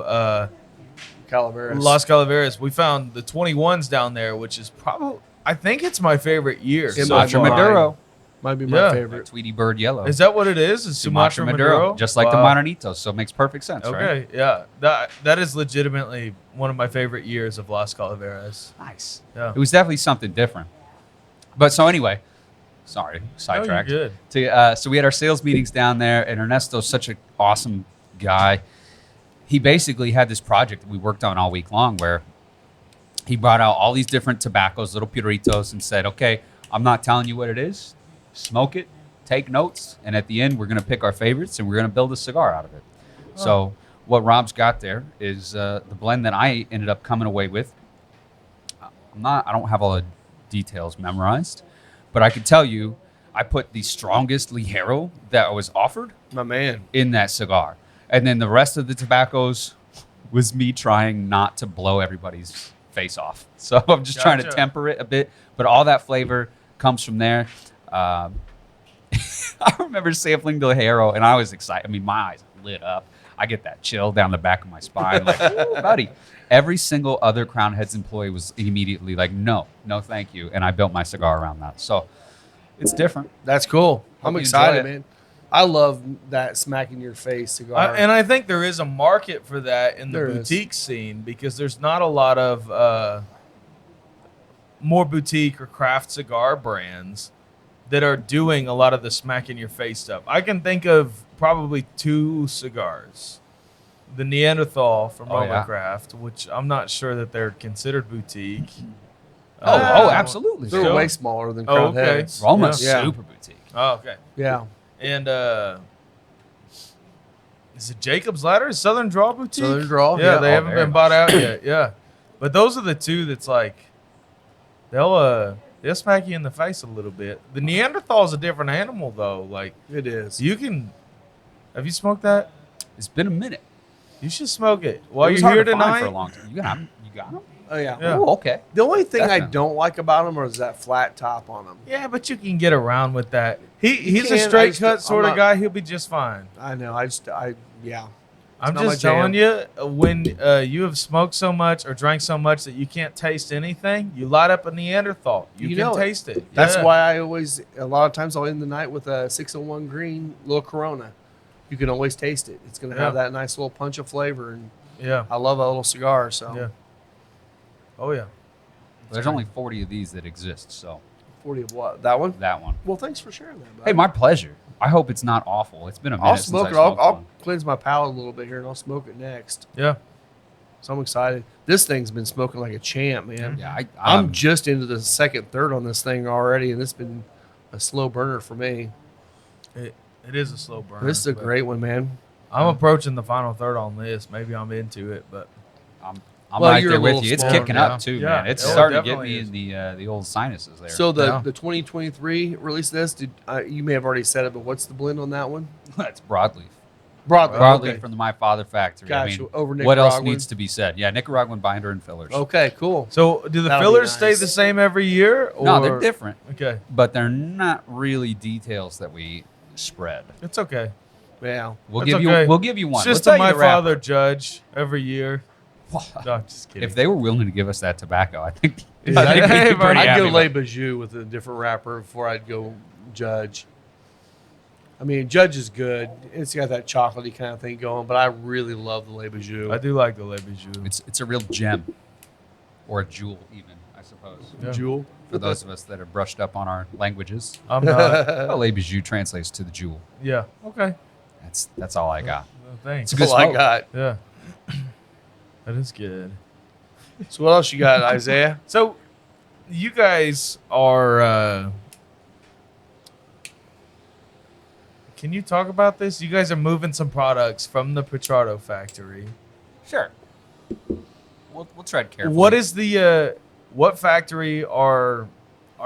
Calaveras. Las Calaveras. We found the 21s down there, which is probably, I think it's my favorite year. In so my Contra far. mind. Maduro. Might be my Yeah. favorite. Tweety Bird Yellow. Is that what it is? Is Sumatra Maduro? Just like the Wow. Maranitos. So it makes perfect sense, right? Okay, yeah. That is legitimately one of my favorite years of Las Calaveras. Nice. Yeah. It was definitely something different. But so anyway, sorry, No, sidetracked. you're good. So we had our sales meetings down there, and Ernesto's such an awesome guy. He basically had this project that we worked on all week long where he brought out all these different tobaccos, little puritos, and said, okay, I'm not telling you what it is. Smoke it, take notes, and at the end, we're going to pick our favorites, and we're going to build a cigar out of it. So what Rob's got there is the blend that I ended up coming away with. I don't have all the details memorized, but I can tell you I put the strongest Ligero that was offered My man. in that cigar. And then the rest of the tobaccos was me trying not to blow everybody's face off. So I'm just trying to Gotcha. temper it a bit, but all that flavor comes from there. I remember sampling the Ligero, and I was excited. I mean, my eyes lit up. I get that chill down the back of my spine, like, "Ooh, buddy." Every single other Crown Heads employee was immediately like, no, thank you. And I built my cigar around that. So it's different. That's cool. I'm you enjoy excited, it. man. I love that smack in your face cigar. And I think there is a market for that in the There is. boutique scene because there's not a lot of more boutique or craft cigar brands that are doing a lot of the smack in your face stuff. I can think of probably 2 cigars. The Neanderthal from Oh, Roma yeah. Craft, which I'm not sure that they're considered boutique. Oh, absolutely. They're Still? way smaller than Oh, Crown okay. Heads. Roma's Yeah. super boutique. Oh, okay. Yeah. And is it Jacob's Ladder? Is Southern Draw boutique? Southern Draw, Yeah, yeah. they Oh, haven't very been bought out yet. Yeah, but those are the 2 that's like they'll smack you in the face a little bit. The Neanderthal is a different animal though. Like It is. you can, have you smoked that? It's been a minute. You should smoke it while It was you're hard here to find tonight. for a long time. You got them? Oh, yeah. Yeah. Oh, okay. The only thing I Definitely. don't like about them is that flat top on them. Yeah, but you can get around with that. He's can, a I straight just- cut I'm sort of not- guy. He'll be just fine. I know. Yeah. I'm not my just telling jam. you, when you have smoked so much or drank so much that you can't taste anything, you light up a Neanderthal. You You can know it. taste it. That's Yeah. why I always, a lot of times I'll end the night with a 601 green little Corona. You can always taste it. It's going to have Yeah. that nice little punch of flavor. And Yeah. I love a little cigar. So Yeah. Oh yeah. There's only 40 of these that exist, so 40 of what? That one? that one. Well, thanks for sharing that. Bud. Hey, my pleasure. I hope it's not awful. It's been a minute I'll since smoke I it. I'll smoked one. cleanse my palate a little bit here and I'll smoke it next. Yeah. So I'm excited. This thing's been smoking like a champ, man. Yeah, I'm just into the second, third on this thing already, and it's been a slow burner for me. It is a slow burn. This is a but great one, man. I'm approaching the final third on this. Maybe I'm into it, but I'm Well, right you're there a with little you. It's smaller, kicking yeah. up too, Yeah, man. It's it starting to get definitely me is. in the old sinuses there. So Yeah. the 2023 release of this, you may have already said it, but what's the blend on that one? that's broadleaf. Broadleaf. Broadleaf Okay. from the My Father factory. Gotcha. I mean, Over what else Nicaraguan? needs to be said? Yeah, Nicaraguan binder and fillers. Okay, cool. so do the That'll be fillers stay nice. the same every year? Or? No, they're different, Okay, but they're not really details that we spread. it's okay. Yeah. We'll That's give okay. you. We'll give you one. It's just We'll a tell my you the wrapper. father judge every year. No, I'm just kidding. If they were willing to give us that tobacco, I think, Yeah, I think we'd they've be pretty already- I'd happy go with lay it. Bijou with a different wrapper before I'd go Judge. I mean, Judge is good. It's got that chocolatey kind of thing going, but I really love the lay Bijou. I do like the Le Bijou. It's a real gem, or a jewel, even I suppose. Yeah. Jewel. For those of us that are brushed up on our languages, I'm not. well, Le Bijou translates to the jewel. Yeah. Okay. That's all I got. Well, thanks. It's a good That's all I smoke. got. Yeah. That is good. So what else you got, Isaiah? So, you guys are. Can you talk about this? You guys are moving some products from the Pichardo factory. Sure. We'll tread carefully. What is the what factory are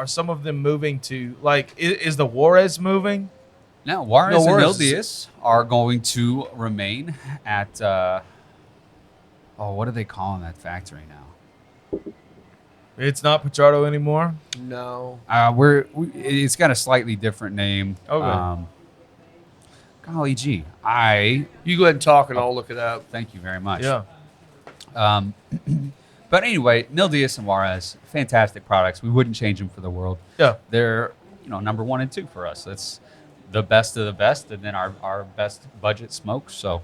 some of them moving to? Like, is the Juarez moving? Now, Juarez No, and Juarez Mildias are going to remain at. What are they calling that factory now? It's not Pichardo anymore. No. It's got a slightly different name. Okay. Golly gee, You go ahead and talk, and I'll look it up. thank you very much. Yeah. But anyway, Mildias and Juarez, fantastic products. We wouldn't change them for the world. Yeah. They're number 1 and 2 for us. That's the best of the best, and then our best budget smokes. So,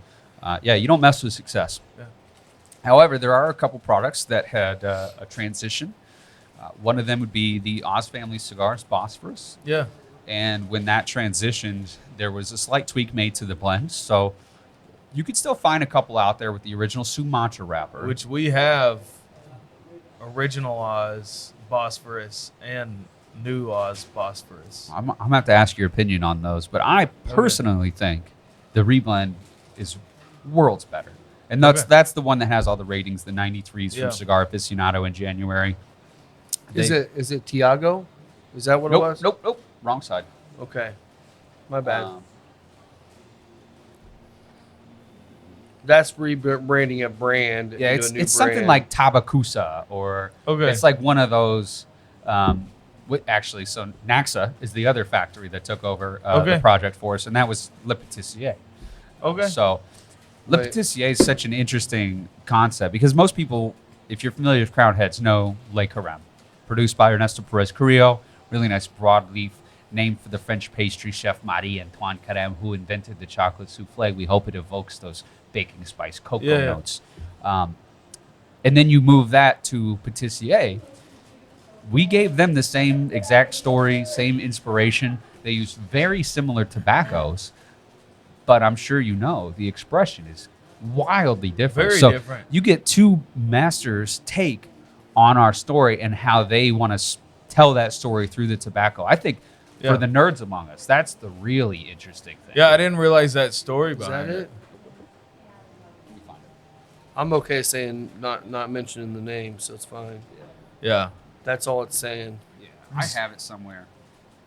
you don't mess with success. Yeah. However, there are a couple products that had a transition. One of them would be the Oz Family Cigars Bosphorus. Yeah. And when that transitioned, there was a slight tweak made to the blend. So you could still find a couple out there with the original Sumatra wrapper. Which we have original Oz Bosphorus and new Oz Bosphorus. I'm going to have to ask your opinion on those. But I personally think the reblend is worlds better. And that's the one that has all the ratings, the 93s from Cigar Aficionado in January. Is it Tiago? Is that what it was? Nope. Wrong side. Okay. My bad. Um, That's rebranding a brand. Yeah, into a new it's something brand. like Tabacusa, or it's like one of those. Actually, so Naxa is the other factory that took over the project for us, and that was Le Patissier. Okay. So Le Patissier is such an interesting concept because most people, if you're familiar with Crown Heads, know Le Carême, produced by Ernesto Perez Carrillo. Really nice broadleaf, named for the French pastry chef Marie-Antoine Carême, who invented the chocolate souffle. We hope it evokes those baking spice cocoa notes. And then you move that to Patissier. We gave them the same exact story, same inspiration. They use very similar tobaccos, but I'm sure the expression is wildly different. Very different. You get two masters' take on our story and how they want to tell that story through the tobacco. I think for the nerds among us, that's the really interesting thing. Yeah, I didn't realize that story Is behind that it. it? I'm okay saying not mentioning the name, so it's fine. Yeah. That's all it's saying. Yeah, I have it somewhere.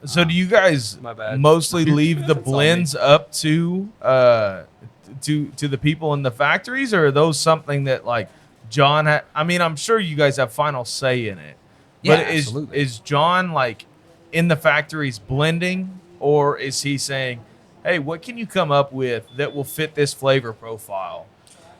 So do you guys My bad. mostly leave the blends up to the people in the factories, or are those something that like John I'm sure you guys have final say in it. Yeah, But absolutely. is John like in the factories blending, or is he saying, "Hey, what can you come up with that will fit this flavor profile?"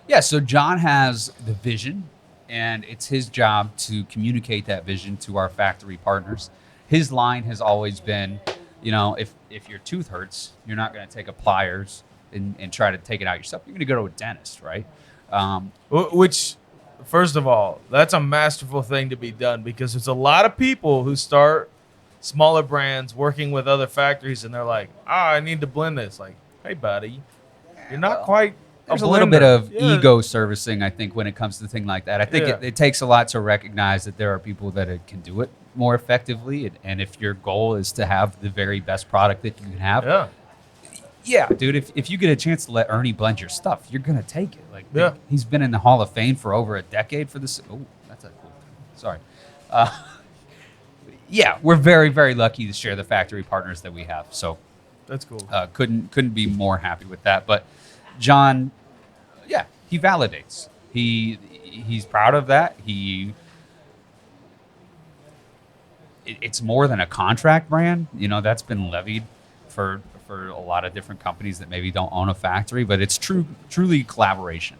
Yeah, so John has the vision, and it's his job to communicate that vision to our factory partners. His line has always been, if your tooth hurts, you're not going to take a pliers and try to take it out yourself. You're going to go to a dentist, right? Which, first of all, that's a masterful thing to be done, because there's a lot of people who start smaller brands working with other factories, and they're like, I need to blend this. Like, hey, buddy, you're not quite There's a blender. little bit of Yeah. ego servicing, I think, when it comes to things like that. I think it takes a lot to recognize that there are people that can do it more effectively. And if your goal is to have the very best product that you can have, yeah, dude, if you get a chance to let Ernie blend your stuff, you're going to take it. Like, he's been in the Hall of Fame for over a decade for this. Oh, that's a cool thing. Sorry. Yeah, we're very, very lucky to share the factory partners that we have. So That's cool. couldn't be more happy with that. But John, he validates. He's proud of that. It's more than a contract brand. That's been levied for a lot of different companies that maybe don't own a factory, but it's truly collaboration.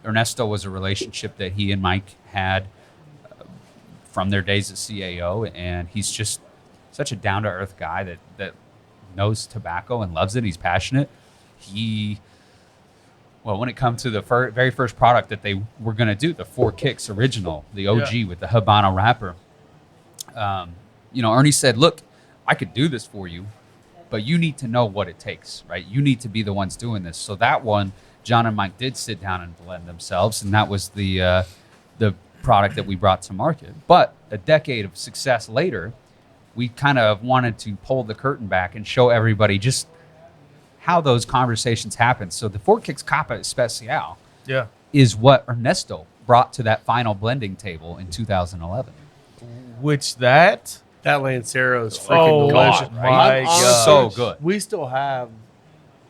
Ernesto was a relationship that he and Mike had from their days at CAO, and he's just such a down-to-earth guy that knows tobacco and loves it. He's passionate. When it comes to the very first product that they were going to do, the Four Kicks original, the OG with the Habano wrapper, Ernie said, look, I could do this for you, but you need to know what it takes, right? You need to be the ones doing this. So that one, John and Mike did sit down and blend themselves, and that was the product that we brought to market. But a decade of success later, we kind of wanted to pull the curtain back and show everybody just how those conversations happen. So the Four Kicks Capa Especial is what Ernesto brought to that final blending table in 2011. Which that Lancero is freaking delicious. My God. So good. We still have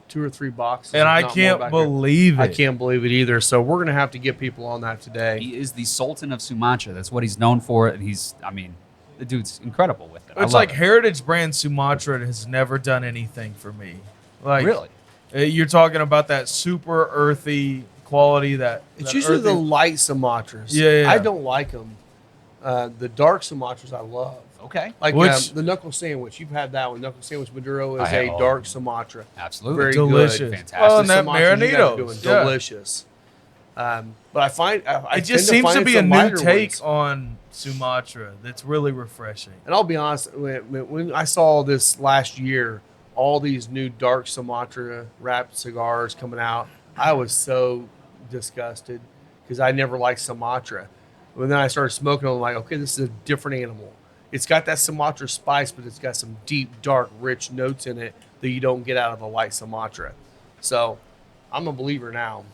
2 or 3 boxes. And if I not more can't back here. believe it. I can't believe it either. So we're going to have to get people on that today. He is the Sultan of Sumatra. That's what he's known for. And the dude's incredible with it. It's like Heritage brand Sumatra has never done anything for me. Like, really? You're talking about that super earthy quality It's that usually earthy- the light Sumatras. Yeah. I don't like them. The dark Sumatras I love. Okay. Like Which- the knuckle sandwich. You've had that one. Knuckle sandwich Maduro is I have a all. dark Sumatra. Absolutely. Very Delicious. good. Fantastic. Well, and that Sumatras you guys are Marinitos, doing, yeah. delicious. But I find I It just tend seems to find be a some new lighter take ones. on Sumatra that's really refreshing. And I'll be honest, when I saw this last year, all these new dark Sumatra wrapped cigars coming out, I was so disgusted because I never liked Sumatra. But then I started smoking them, I'm like, okay, this is a different animal. It's got that Sumatra spice, but it's got some deep, dark, rich notes in it that you don't get out of the light Sumatra. So I'm a believer now.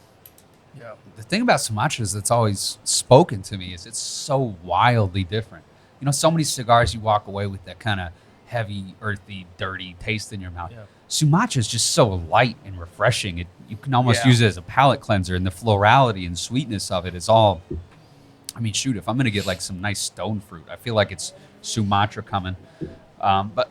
Yeah. The thing about Sumatras that's always spoken to me is it's so wildly different. You know, so many cigars you walk away with that kind of heavy, earthy, dirty taste in your mouth. Yeah. Sumatra is just so light and refreshing. You can almost Yeah. use it as a palate cleanser, and the florality and sweetness of it is all. I mean, shoot, if I'm gonna get like some nice stone fruit, I feel like it's Sumatra coming. But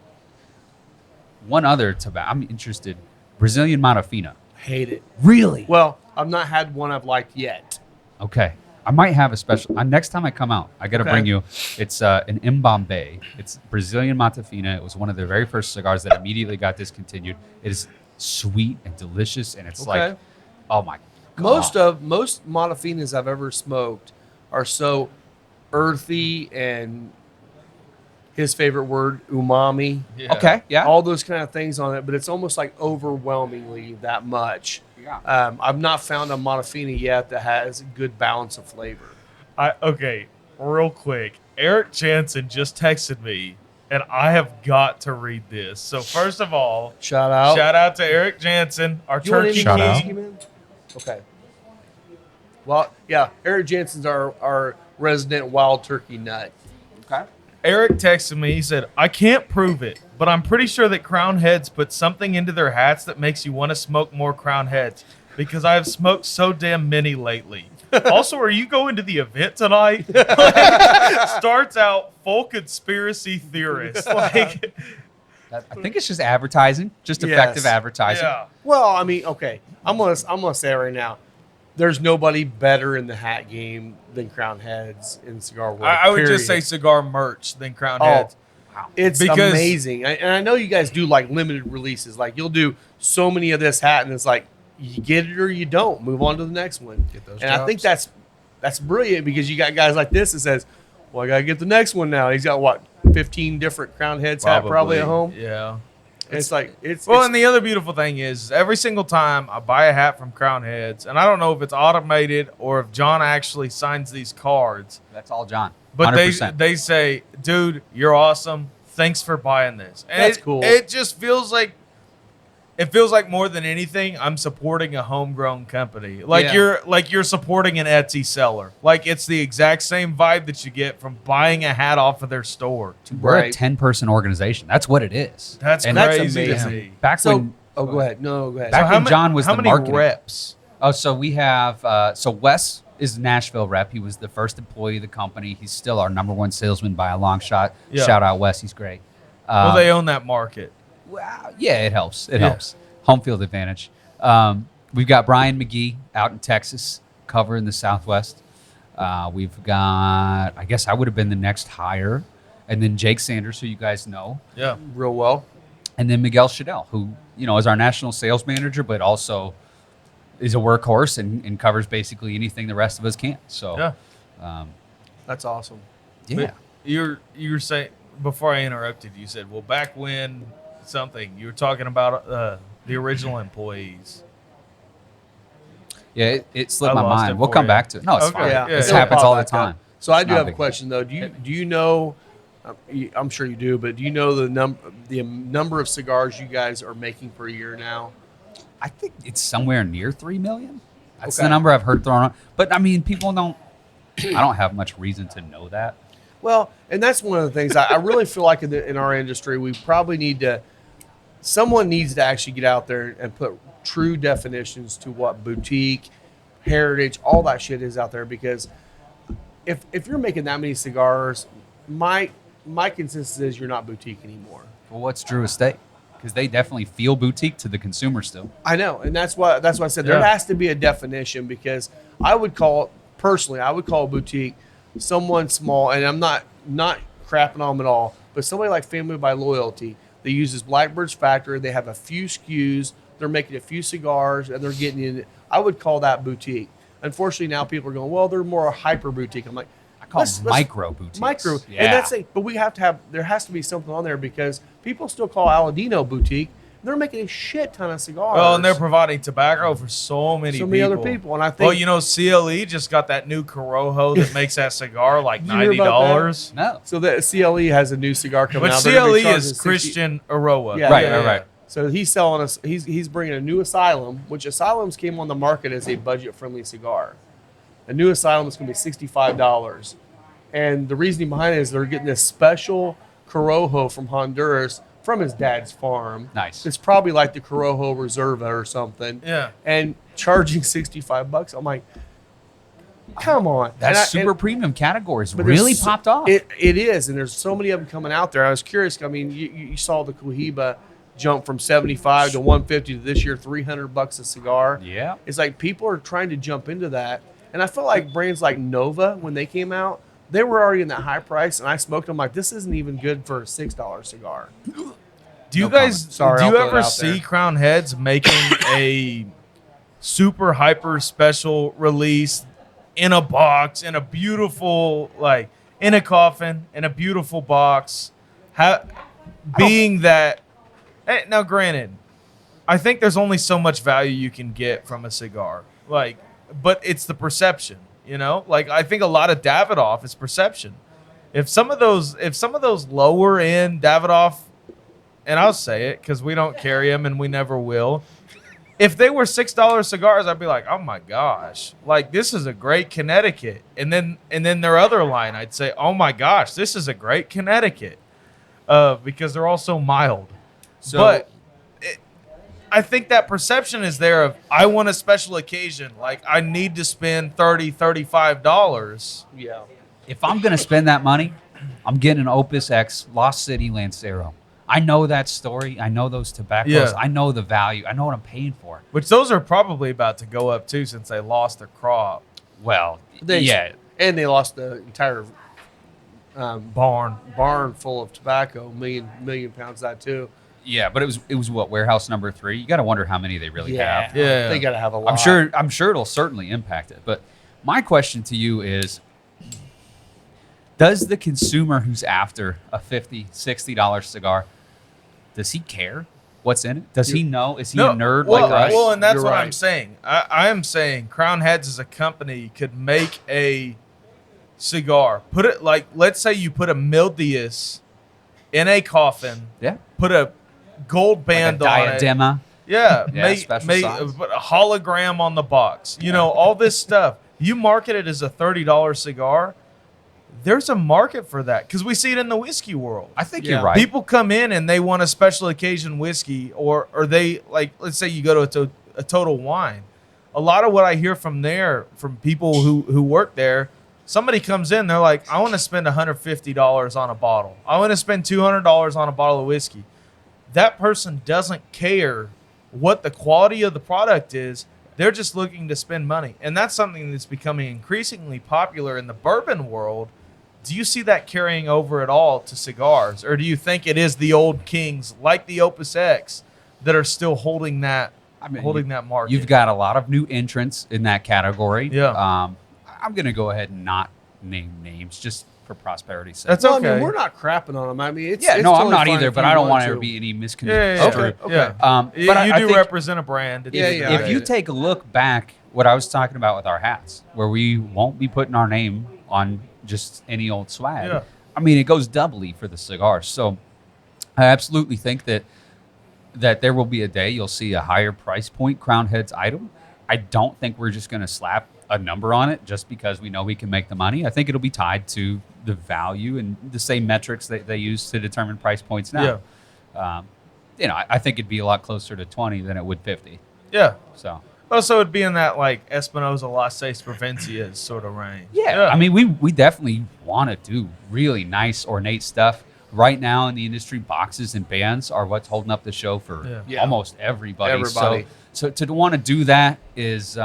one other tobacco, I'm interested. Brazilian Matafina. Hate it. Really? Well, I've not had one I've liked yet. Okay. I might have a special. Next time I come out, I got to Okay. bring you. It's an Mbambe. It's Brazilian Matafina. It was one of the very first cigars that immediately got discontinued. It is sweet and delicious, and it's like, Okay. oh my god. Most Matafinas I've ever smoked are so earthy and his favorite word, umami. Yeah. Okay. Yeah. All those kind of things on it, but it's almost like overwhelmingly that much. Yeah. I've not found a Matafina yet that has a good balance of flavor. Okay, real quick. Eric Jansen just texted me, and I have got to read this. So first of all, Shout out. shout out to Eric Jansen, our You want turkey any Shout out. king. whiskey, man? Okay. Well, yeah, Eric Jensen's our resident wild turkey nut. Okay. Eric texted me. He said, "I can't prove it, but I'm pretty sure that Crown Heads put something into their hats that makes you want to smoke more Crown Heads because I have smoked so damn many lately." Also, are you going to the event tonight? Starts out full conspiracy theorist. Like, I think it's just advertising, just Yes. effective advertising. yeah. Well, I mean, okay, I'm gonna say it right now. There's nobody better in the hat game than Crown Heads in the cigar world. I would just say period. cigar merch than Crown Oh, Heads. It's Because- amazing. And I know you guys do like limited releases. Like you'll do so many of this hat, and it's like you get it or you don't. Move on to the next one. Get those And I think drops. that's brilliant because you got guys like this that says, "Well, I gotta get the next one now." He's got what 15 different Crown Heads hat probably at home. Yeah. And it's like it's Well, it's- and the other beautiful thing is every single time I buy a hat from Crown Heads, and I don't know if it's automated or if John actually signs these cards, That's all John. but 100%. they say, "Dude, you're awesome. Thanks for buying this." And That's cool. It just feels like more than anything, I'm supporting a homegrown company. Like Yeah. you're supporting an Etsy seller. Like it's the exact same vibe that you get from buying a hat off of their store. We're a Right. 10-person organization. That's what it is. That's And crazy to amazing. see. Back so. when Oh, go ahead. No, go ahead. Back how when ma- John was how the many marketing reps? Oh, so we have so Wes is the Nashville rep. He was the first employee of the company. He's still our number one salesman by a long shot. Yeah. Shout out Wes, he's great. Well, they own that market. Well, yeah, it helps. It Yeah. helps. Home field advantage. We've got Brian McGee out in Texas, covering the Southwest. We've got, I guess I would have been the next hire, and then Jake Sanders, who you guys know, Yeah. Real well. and then Miguel Shadell, who is our national sales manager, but also is a workhorse and covers basically anything the rest of us can't. So, Yeah. That's awesome. yeah. But you were saying before I interrupted, you said, "Well, back when something you were talking about the original employees." Yeah, it slipped I my lost mind. it We'll for come you. back to it. No, it's Okay. fine. Yeah. This It'll happens pop all the back up. time. So I It's do not have a big. question though. Do you know? I'm sure you do, but do you know the number of cigars you guys are making per year now? I think it's somewhere near 3 million. That's Okay. the number I've heard thrown out. But I mean, people don't. I don't have much reason to know that. Well, and that's one of the things I really feel like in our industry, we probably need to. Someone needs to actually get out there and put true definitions to what boutique, heritage, all that shit is out there. Because if you're making that many cigars, my consensus is you're not boutique anymore. Well, what's Drew Estate? Because they definitely feel boutique to the consumer still. I know, and that's why I said there Yeah. has to be a definition because I would call a boutique someone small, and I'm not crapping on them at all. But somebody like Family by Loyalty, that uses Blackbird's factory, they have a few SKUs, they're making a few cigars, and they're getting in. I would call that boutique. Unfortunately, now people are going, well, they're more a hyper boutique. I'm like, I call them micro boutiques. Micro, Yeah. and that's it. But we have to have. There has to be something on there because people still call Aladino boutique. They're making a shit ton of cigars. Well, and they're providing tobacco for so many other people, and I think. Well, you know, CLE just got that new Corojo that makes that cigar like Did you hear about $90. No. So the CLE has a new cigar coming But out. They're gonna be CLE charging is 60 Christian Aroa. Yeah, Right. So he's selling us. He's bringing a new Asylum, which Asylums came on the market as a budget-friendly cigar. A new Asylum is going to be $65, and the reasoning behind it is they're getting this special Corojo from Honduras from his dad's farm. Nice. It's probably like the Corojo Reserva or something. Yeah. And charging $65. I'm like, come on. That's And super premium categories but there's really so- popped off. It is, and there's so many of them coming out there. I was curious. I mean, you saw the Cohiba jump from 75 to 150 to this year $300 a cigar. Yeah. It's like people are trying to jump into that, and I feel like brands like Nova, when they came out, they were already in that high price, and I smoked them like this isn't even good for a $6 cigar. Do you No guys comment. Sorry, do I'll you throw it ever out see there. Crown Heads making a super hyper special release in a box, in a beautiful, like in a coffin, in a beautiful box? Being that, now granted, I think there's only so much value you can get from a cigar. Like, but it's the perception, you know? Like I think a lot of Davidoff is perception. If some of those lower end Davidoff, and I'll say it because we don't carry them and we never will. If they were $6 cigars, I'd be like, oh my gosh, like this is a great Connecticut. And then their other line, I'd say, oh my gosh, this is a great Connecticut, because they're all so mild. But I think that perception is there of I want a special occasion, like I need to spend $30, $35. Yeah. If I'm going to spend that money, I'm getting an Opus X Lost City Lancero. I know that story. I know those tobaccos. Yeah. I know the value. I know what I'm paying for. Which those are probably about to go up too since they lost their crop. Well, They- yeah. And they lost the entire Barn. full of tobacco, million pounds of that too. Yeah, but it was what, warehouse number 3? You got to wonder how many they really have. Yeah. They got to have a lot. I'm sure it'll certainly impact it. But my question to you is, does the consumer who's after a $50, $60 cigar, does he care what's in it? Does he know? Is he a nerd well, like us? Well, and that's You're what right. I'm saying. I am saying Crown Heads as a company could make a cigar. Put it like, let's say you put a Mildius in a coffin, Yeah. put a gold band Like a on it. diadema. Yeah, Yeah, special size. put a hologram on the box. You know, all this stuff. You market it as a $30 cigar. There's a market for that because we see it in the whiskey world. I think Yeah. you're right. People come in and they want a special occasion whiskey, or they like. Let's say you go to a Total Wine. A lot of what I hear from people who work there, somebody comes in, they're like, I want to spend $150 on a bottle. I want to spend $200 on a bottle of whiskey. That person doesn't care what the quality of the product is. They're just looking to spend money, and that's something that's becoming increasingly popular in the bourbon world. Do you see that carrying over at all to cigars, or do you think it is the old kings like the Opus X that are still holding that that market? You've got a lot of new entrants in that category. Yeah. I'm going to go ahead and not name names just for prosperity's sake. That's Well, okay. I mean, we're not crapping on them. I mean, it's yeah, it's no, I'm totally not fine either, if but you I don't want to. there to be any yeah, misconstruction. Okay. Yeah. But You I do think- represent a brand. At the Yeah, end of the yeah. day. If you take a look back, what I was talking about with our hats, where we won't be putting our name on just any old swag. Yeah. I mean, it goes doubly for the cigars. So I absolutely think that there will be a day you'll see a higher price point Crown Heads item. I don't think we're just going to slap a number on it just because we know we can make the money. I think it'll be tied to the value and the same metrics that they use to determine price points now. I think it'd be a lot closer to 20 than it would 50. Yeah. So Also, it'd be in that like Espinosa Las Seis Provincias sort of range. I mean, we definitely want to do really nice, ornate stuff. Right now in the industry, boxes and bands are what's holding up the show for Yeah. almost everybody. Everybody. So to want to do that is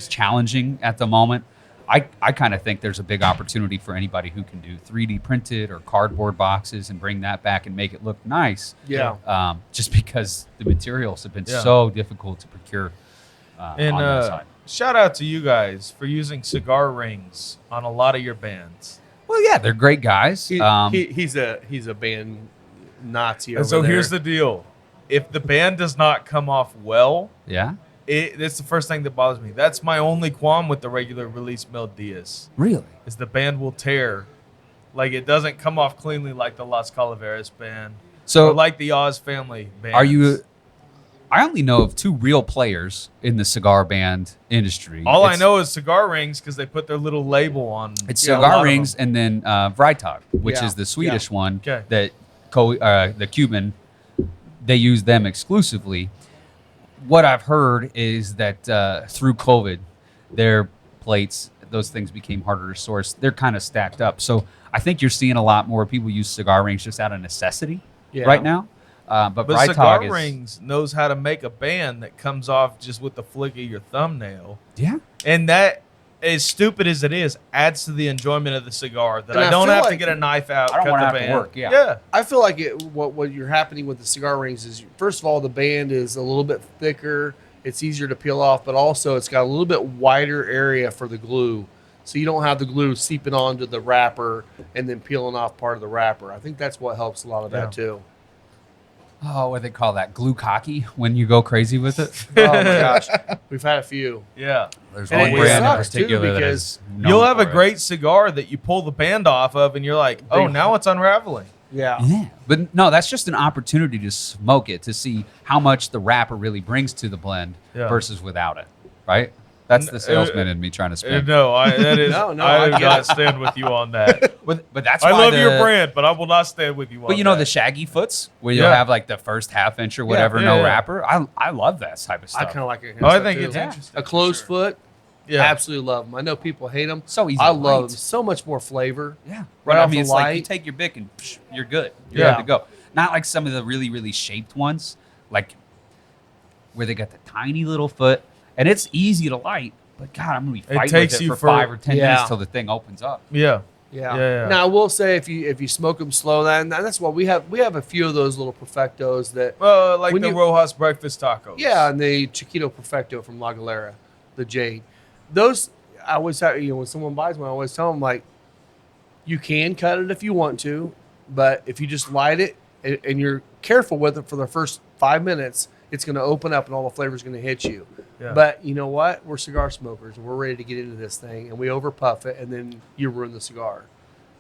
challenging at the moment. I kind of think there's a big opportunity for anybody who can do 3D printed or cardboard boxes and bring that back and make it look nice. Yeah. Just because the materials have been Yeah. so difficult to procure. And on that side. shout out to you guys for using cigar rings on a lot of your bands. Well, yeah, they're great guys. He's a band Nazi over And so there. here's the deal: if the band does not come off well, Yeah, that's the first thing that bothers me. That's my only qualm with the regular release Mil Diaz. really. Is the band will tear, like it doesn't come off cleanly like the Las Calaveras band, So or like the Oz Family band. are you? I only know of 2 real players in the cigar band industry. All I It's- know is cigar rings because they put their little label on. It's a lot cigar of rings them. and then Vrytag, which Yeah, is the Swedish one Okay. that the Cuban, they use them exclusively. What I've heard is that through COVID, their plates, those things became harder to source. They're kind of stacked up. So I think you're seeing a lot more people use cigar rings just out of necessity right now. But But Vrytag Cigar is, Rings knows how to make a band that comes off just with the flick of your thumbnail. yeah. And that, as stupid as it is, adds to the enjoyment of the cigar that And I I don't feel have to like- get a knife out, I don't cut wanna the have to band. work, yeah. Yeah. I feel like what you're happening with the cigar rings is, first of all, the band is a little bit thicker. It's easier to peel off, but also it's got a little bit wider area for the glue. So you don't have the glue seeping onto the wrapper and then peeling off part of the wrapper. I think that's what helps a lot of that too. Oh, what do they call that? Glue cocky when you go crazy with it? Oh my gosh. We've had a few. Yeah. There's And one it brand in sucks, too, particular that because is known You'll have a for it. great cigar that you pull the band off of, and you're like, oh, Big- now it's unraveling. Yeah. Yeah, but no, that's just an opportunity to smoke it to see how much the wrapper really brings to the blend Yeah. versus without it, right? That's the salesman in me trying to spin. No, that is. No, I I do get not it. stand with you on that. But that's I why love the- your brand, but I will not stand with you on that. But you know the shaggy foots where you'll Yeah. have like the first half inch or whatever, yeah, no yeah. wrapper. I love that type of I stuff. kind of like it. Oh, I think it's too. interesting. A closed for sure. foot, Yeah. absolutely love them. I know people hate them. So easy I to love light. them. So much more flavor. Yeah, Right I off mean, the it's like you light. take your Bic and you're good. You're Yeah. good to go. Not like some of the really, really shaped ones, like where they got the tiny little foot, and it's easy to light. But God, I'm gonna be fighting takes with it you for for- 5 or 10 Yeah. minutes till the thing opens up. Yeah. Yeah. Yeah. Now I will say if you smoke them slow, and that's what we have a few of those little perfectos that Like When the you- Rojas breakfast tacos. yeah, and the Chiquito Perfecto from La Galera, the Jade. Those I always have, when someone buys one, I always tell them like, you can cut it if you want to, but if you just light it and you're careful with it for the first 5 minutes, it's going to open up and all the flavor's going to hit you. Yeah. But you know what? We're cigar smokers and we're ready to get into this thing, and we over puff it, and then you ruin the cigar,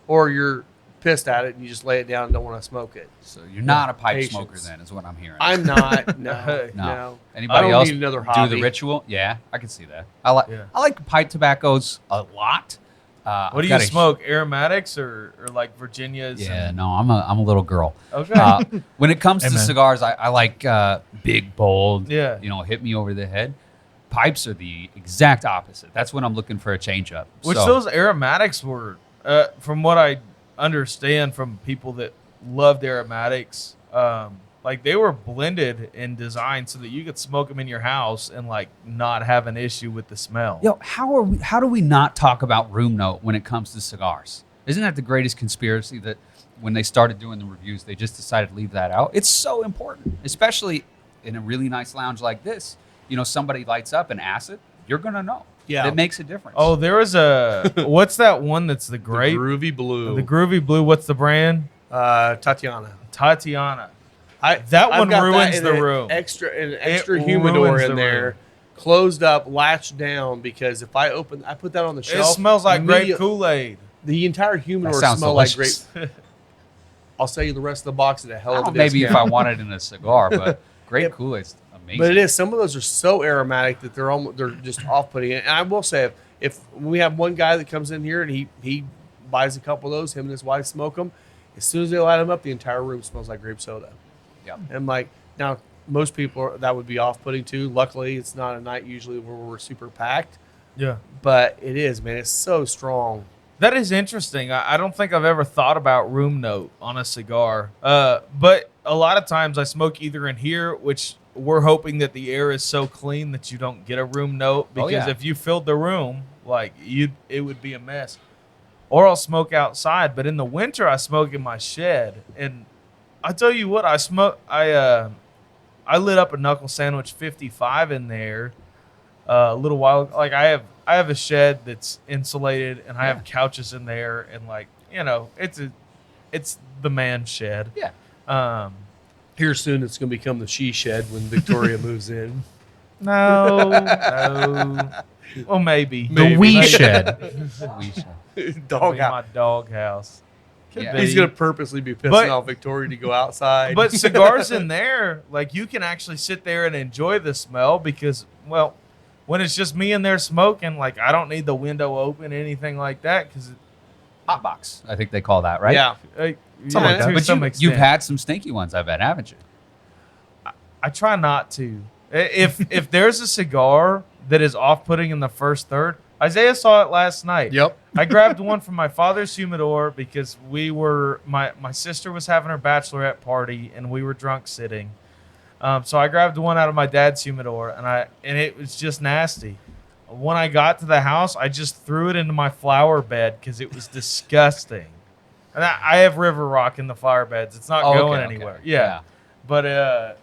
or you're pissed at it and you just lay it down and don't want to smoke it. So you're not a pipe Patience. smoker, then, is what I'm hearing. I'm not. No, No. no. I Anybody don't else need another do hobby. the ritual? Yeah, I can see that. Yeah. I like pipe tobaccos a lot. What do you smoke? Aromatics or like Virginias? Yeah, and- no, I'm a little girl. Okay. When it comes to Amen. cigars, I like big, bold. Yeah. Hit me over the head. Pipes are the exact opposite. That's when I'm looking for a change up. Which So- those aromatics were, from what I understand from people that loved aromatics, like they were blended and designed so that you could smoke them in your house and like not have an issue with the smell. Yo, how do we not talk about room note when it comes to cigars? Isn't that the greatest conspiracy that when they started doing the reviews, they just decided to leave that out? It's so important, especially in a really nice lounge like this. Somebody lights up an acid, you're going to know. Yeah. It makes a difference. Oh, there was a what's that one that's the grape? Groovy Blue. The Groovy Blue. What's the brand? Tatiana. Tatiana. That I've one got ruins in the an room. Extra It humidor ruins in the there, room. closed up, latched down, because if I put that on the It shelf. smells like grape immediate- Kool-Aid. The entire humidor That sounds smells like delicious. grape. I'll sell you the rest of the box at a hell I of a don't know, maybe if I discount. wanted it in a cigar, but grape Yep. Kool-Aid's amazing. But it is. Some of those are so aromatic that they're just off-putting. And I will say, if we have one guy that comes in here and he buys a couple of those, him and his wife smoke them, as soon as they light them up, the entire room smells like grape soda. Yeah. And like now, most people that would be off-putting too. Luckily, it's not a night usually where we're super packed, Yeah. but it is, man. It's so strong. That is interesting. I don't think I've ever thought about room note on a cigar. But a lot of times I smoke either in here, which we're hoping that the air is so clean that you don't get a room note, because yeah. if you filled the room, like it would be a mess. Or I'll smoke outside, but in the winter I smoke in my shed. And I tell you what, I lit up a knuckle sandwich 55 in there a little while. Like I have a shed that's insulated, and I have couches in there, and like, you know, it's the man shed. Yeah. Here soon, it's going to become the she shed when Victoria moves in. No. Well, maybe. The wee shed. Dog My house. dog house. Yeah. He's going to purposely be pissing But- off Victoria to go outside. But cigars in there, like, you can actually sit there and enjoy the smell, because, well, when it's just me in there smoking, like, I don't need the window open, anything like that, because Hot box, I think they call that, right? Yeah. Something like that. to But some you've extent. had some stinky ones, I bet, haven't you? I try not to. If there's a cigar that is off-putting in the first third, Isaiah saw it last night. Yep. I grabbed one from my father's humidor because my sister was having her bachelorette party and we were drunk sitting. So I grabbed one out of my dad's humidor, and it was just nasty. When I got to the house, I just threw it into my flower bed because it was disgusting. And I have river rock in the flower beds. It's not going anywhere. Yeah. But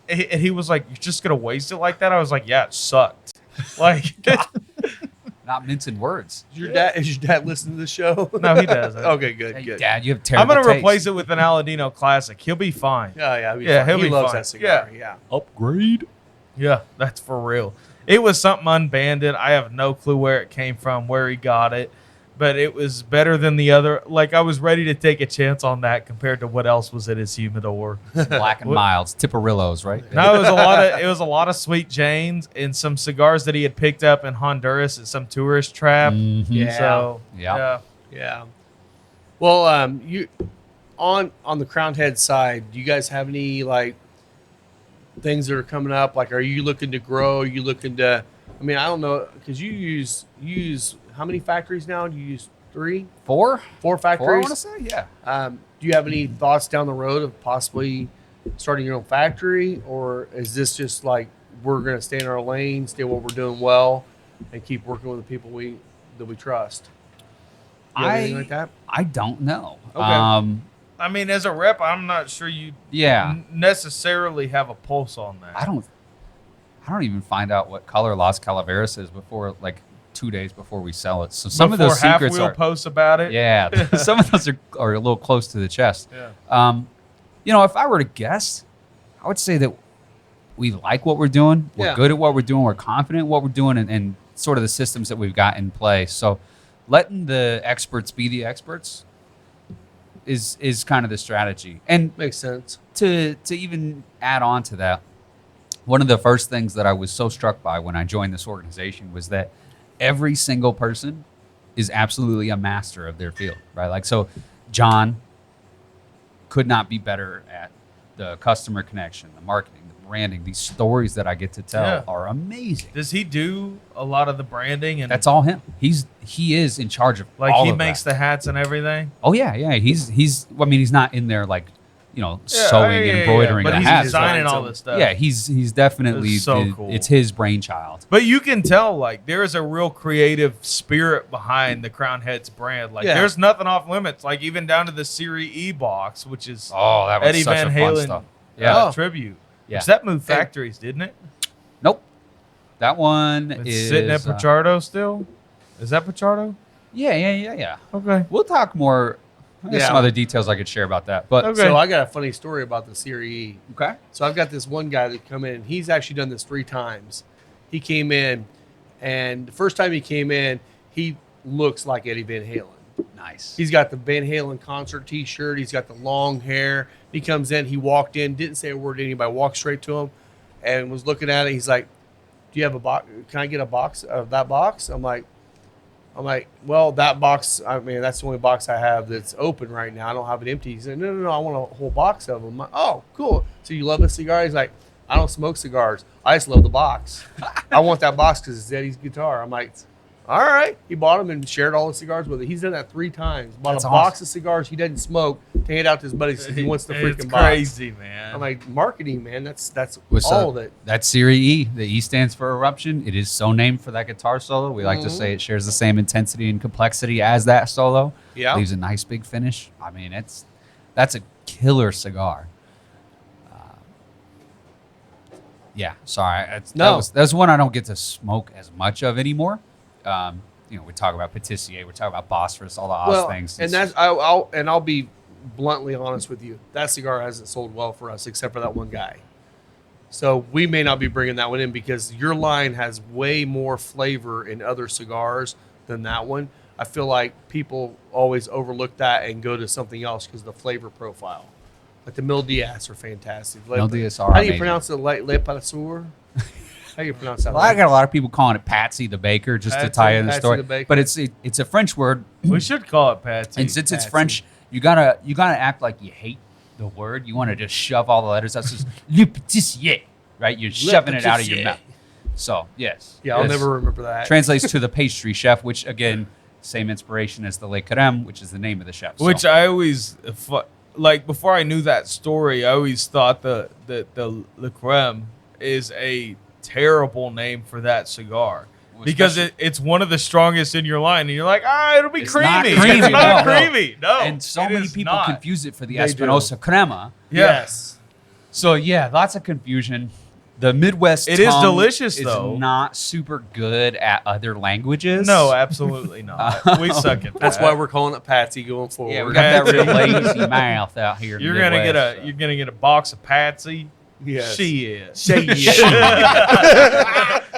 he was like, "You're just gonna waste it like that?" I was like, "Yeah, it sucked." Like, Not mincing words. Is your dad listen to the show? no, he doesn't. Okay, good, Hey, good. Dad, you have I'm terrible gonna taste. replace it with an Aladino Classic. He'll be fine. Yeah, Yeah, he'll he be loves fine. that cigar. Yeah. Upgrade. Yeah, that's for real. It was something unbanded. I have no clue where it came from, where he got it, but it was better than the other. Like, I was ready to take a chance on that compared to what else was in his humidor. Black and milds, Tiparillos, right? No, it was a lot of Sweet Janes and some cigars that he had picked up in Honduras at some tourist trap. Mhm. Yeah. So Yeah. Yeah. Well, you on the Crowned Head side, do you guys have any like things that are coming up? Like, are you looking to grow? Are you looking to? I mean, I don't know, because you use how many factories now? Do you use 3, 4 Four, I factories? want to say, yeah. Do you have any thoughts down the road of possibly starting your own factory, or is this just like we're going to stay in our lane, stay what we're doing well, and keep working with the people that we trust? Do you have anything like that? I don't know. Okay. I mean, as a rep, I'm not sure you Yeah. necessarily have a pulse on that. I don't even find out what color Las Calaveras is before, like, 2 days before we sell it. So some of Before those secrets Half Wheel are, posts about it. yeah, some of those are a little close to the chest. Yeah. You know, if I were to guess, I would say that we like what we're doing. We're Yeah. good at what we're doing. We're confident in what we're doing, and sort of the systems that we've got in place. So letting the experts be the experts is kind of the strategy. And Makes sense. to even add on to that, one of the first things that I was so struck by when I joined this organization was that every single person is absolutely a master of their field, right? Like, so John could not be better at the customer connection, the marketing, the branding. These stories that I get to tell Yeah. are amazing. Does he do a lot of the branding and That's all him. He is in charge of like all he of makes that. the hats and everything? Oh yeah. He's. I mean, he's not in there like, sewing and Yeah, embroidering but the he's hats. designing right? all this stuff. Yeah, he's definitely That's so cool. It's his brainchild. But you can tell, like, there is a real creative spirit behind the Crown Heads brand. Like, Yeah. there's nothing off limits. Like, even down to the Series E box, which is Oh, that was Eddie such Van a fun Halen stuff. Yeah. Oh. tribute. Yeah. Which that moved factories, didn't it? Nope. That one It's is sitting at Pichardo still. Is that Pichardo? Yeah. Okay. We'll talk more. There's some Yeah. other details I could share about that. But Okay. So I got a funny story about the Series E. okay. So I've got this one guy that come in. He's actually done this 3 times. He came in, and the first time he came in, he looks like Eddie Van Halen. Nice. He's got the Van Halen concert T-shirt. He's got the long hair. He comes in. He walked in, didn't say a word to anybody. Walked straight to him, and was looking at it. He's like, "Do you have a box? Can I get a box of that box?" I'm like, "Well, that box. I mean, that's the only box I have that's open right now. I don't have it empty." He said, "No. I want a whole box of them." I'm like, "Oh, cool. So you love a cigar?" He's like, "I don't smoke cigars. I just love the box. I want that box because it's Eddie's guitar." I'm like, "All right." He bought them and shared all the cigars with it. He's done that 3 times. Bought That's a box awesome. of cigars he doesn't smoke to hand out to his buddies because he wants the freaking It's box. crazy, man. man. I'm like, marketing, man. That's What's all up? of it. That's Series E. The E stands for eruption. It is so named for that guitar solo. We like to say it shares the same intensity and complexity as that solo. Yeah. Leaves a nice big finish. I mean, that's a killer cigar. Yeah, sorry. That's one I don't get to smoke as much of anymore. We talk about Patissier, we talk about Bosphorus, all the Oz things. And that's I'll be bluntly honest with you. That cigar hasn't sold well for us except for that one guy. So we may not be bringing that one in because your line has way more flavor in other cigars than that one. I feel like people always overlook that and go to something else because of the flavor profile. Like the Mil Diaz are fantastic. Mil Diaz are How do you amazing. pronounce it? Le Palazur? How do you pronounce that? Well, I got a lot of people calling it Patsy the Baker just to Patsy- tie in the Patsy story. the Baker. But it's a French word, We should call it Patsy. and since it's Patsy. French, you gotta act like you hate the word. You want to just shove all the letters out. It says Le Patissier, right? You're shoving it out of your Patissier. mouth. So yes, Yeah, I'll yes. never remember that. Translates to the pastry chef, which again, same inspiration as the Le Crème, which is the name of the chef. So- Which I always like before I knew that story. I always thought the Le Crème is a terrible name for that cigar. Well, Because especially- it's one of the strongest in your line, and you're like, it'll be It's creamy. not creamy, It's not no. creamy. No, and so it many is people not. confuse it for the They do. Espinosa Crema. Yeah. Yes. So yeah, lots of confusion. The Midwest It is tongue delicious, is though. not super good at other languages. No, absolutely not. We suck at that. That's why we're calling it Patsy going forward. Yeah, we got that real Patsy. lazy mouth out here. in You're the gonna Midwest. you're gonna get a box of Patsy. Yes. She is.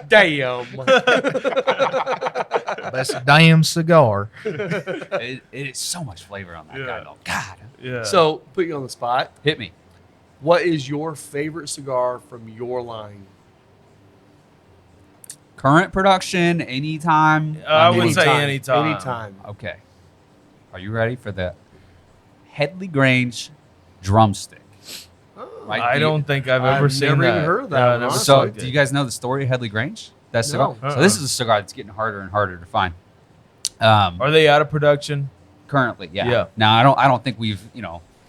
Damn. Best damn cigar. It is so much flavor on that Yeah. guy, though. God, Yeah. So, put you on the spot. hit me. What is your favorite cigar from your line? Current production, anytime. I would say anytime. Anytime. Okay. Are you ready for the Headley Grange drumstick? Right, I don't think I've ever I've seen never that. even heard of that Yeah, one, I never honestly. saw So, it. do you guys know the story of Headley Grange? That cigar. No. So this is a cigar that's getting harder and harder to find. Are they out of production? Currently, yeah. Yeah. Now I don't think we've